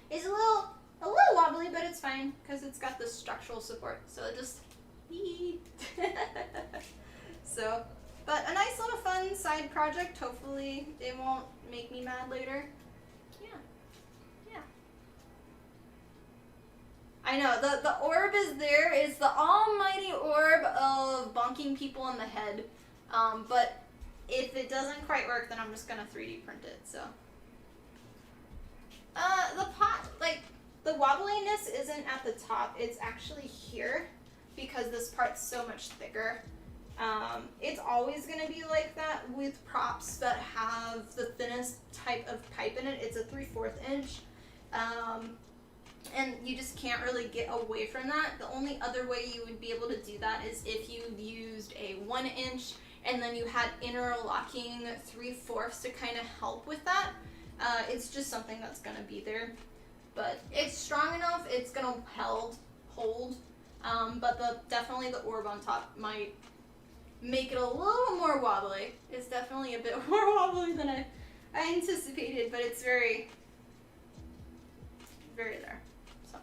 it's a little wobbly, but it's fine because it's got the structural support. So it just so, but a nice little fun side project. Hopefully it won't make me mad later. Yeah. I know the orb is there. It's the almighty orb of bonking people in the head. But if it doesn't quite work, then I'm just gonna 3D print it. So. The pot, like, the wobbliness isn't at the top, it's actually here, because this part's so much thicker. It's always going to be like that with props that have the thinnest type of pipe in it. It's a 3/4 inch, and you just can't really get away from that. The only other way you would be able to do that is if you used a 1 inch, and then you had interlocking 3/4 to kind of help with that. It's just something that's going to be there, but it's strong enough, it's going to hold, but definitely the orb on top might make it a little more wobbly. It's definitely a bit more wobbly than I anticipated, but it's very, very there. So,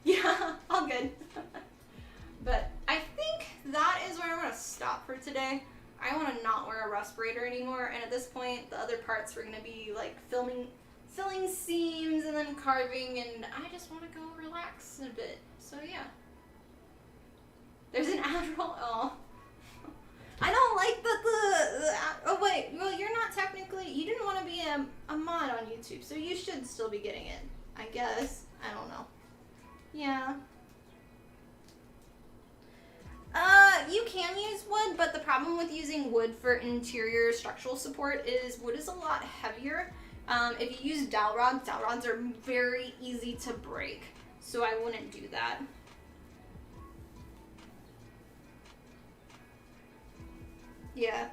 yeah, all good. But I think that is where I'm going to stop for today. I want to not wear a respirator anymore, and at this point, the other parts were going to be like filling seams and then carving, and I just want to go relax a bit. So yeah. There's an Adderall. Oh. I don't like oh wait, well you're not technically, you didn't want to be a mod on YouTube, so you should still be getting it, I guess. I don't know. Yeah. You can use wood, but the problem with using wood for interior structural support is wood is a lot heavier. If you use dowel rods are very easy to break, so I wouldn't do that. Yeah,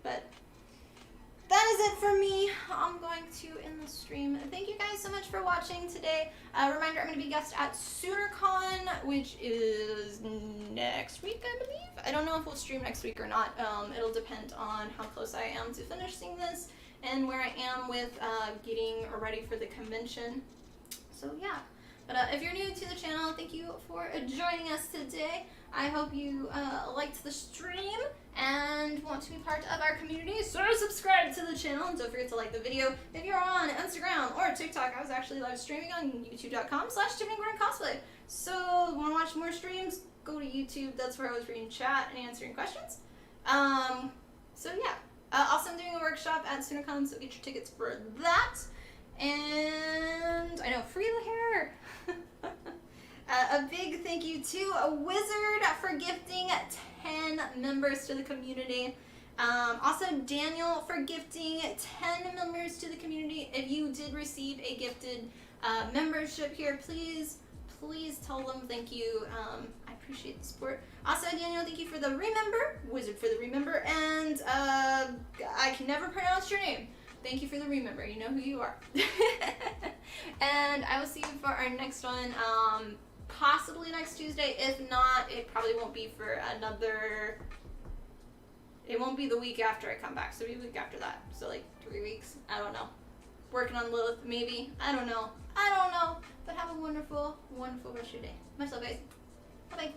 but that is it for me. I'm going to end the stream. Thank you guys so much for watching today. Reminder, I'm going to be guest at SoonerCon, which is next week, I believe. I don't know if we'll stream next week or not. It'll depend on how close I am to finishing this and where I am with getting ready for the convention. So yeah. But if you're new to the channel, thank you for joining us today. I hope you liked the stream and want to be part of our community. So subscribe to the channel and don't forget to like the video. If you're on Instagram or TikTok, I was actually live streaming on youtube.com/TiffanyGordonCosplay. So want to watch more streams? Go to YouTube. That's where I was reading chat and answering questions. So yeah. Also, I'm doing a workshop at SoonerCon, so get your tickets for that. And I know, free hair. A big thank you to a Wizard for gifting 10 members to the community. Also, Daniel for gifting 10 members to the community. If you did receive a gifted membership here, please tell them thank you. I appreciate the support. Also, Daniel, thank you for the remember. Wizard for the remember. And I can never pronounce your name. Thank you for the remember. You know who you are. And I will see you for our next one. Possibly next Tuesday. If not, it probably won't be for another... It won't be the week after I come back. So it'll be the week after that. So like 3 weeks. I don't know. Working on Lilith, maybe. I don't know. But have a wonderful, wonderful rest of your day. Much love, guys. Bye-bye.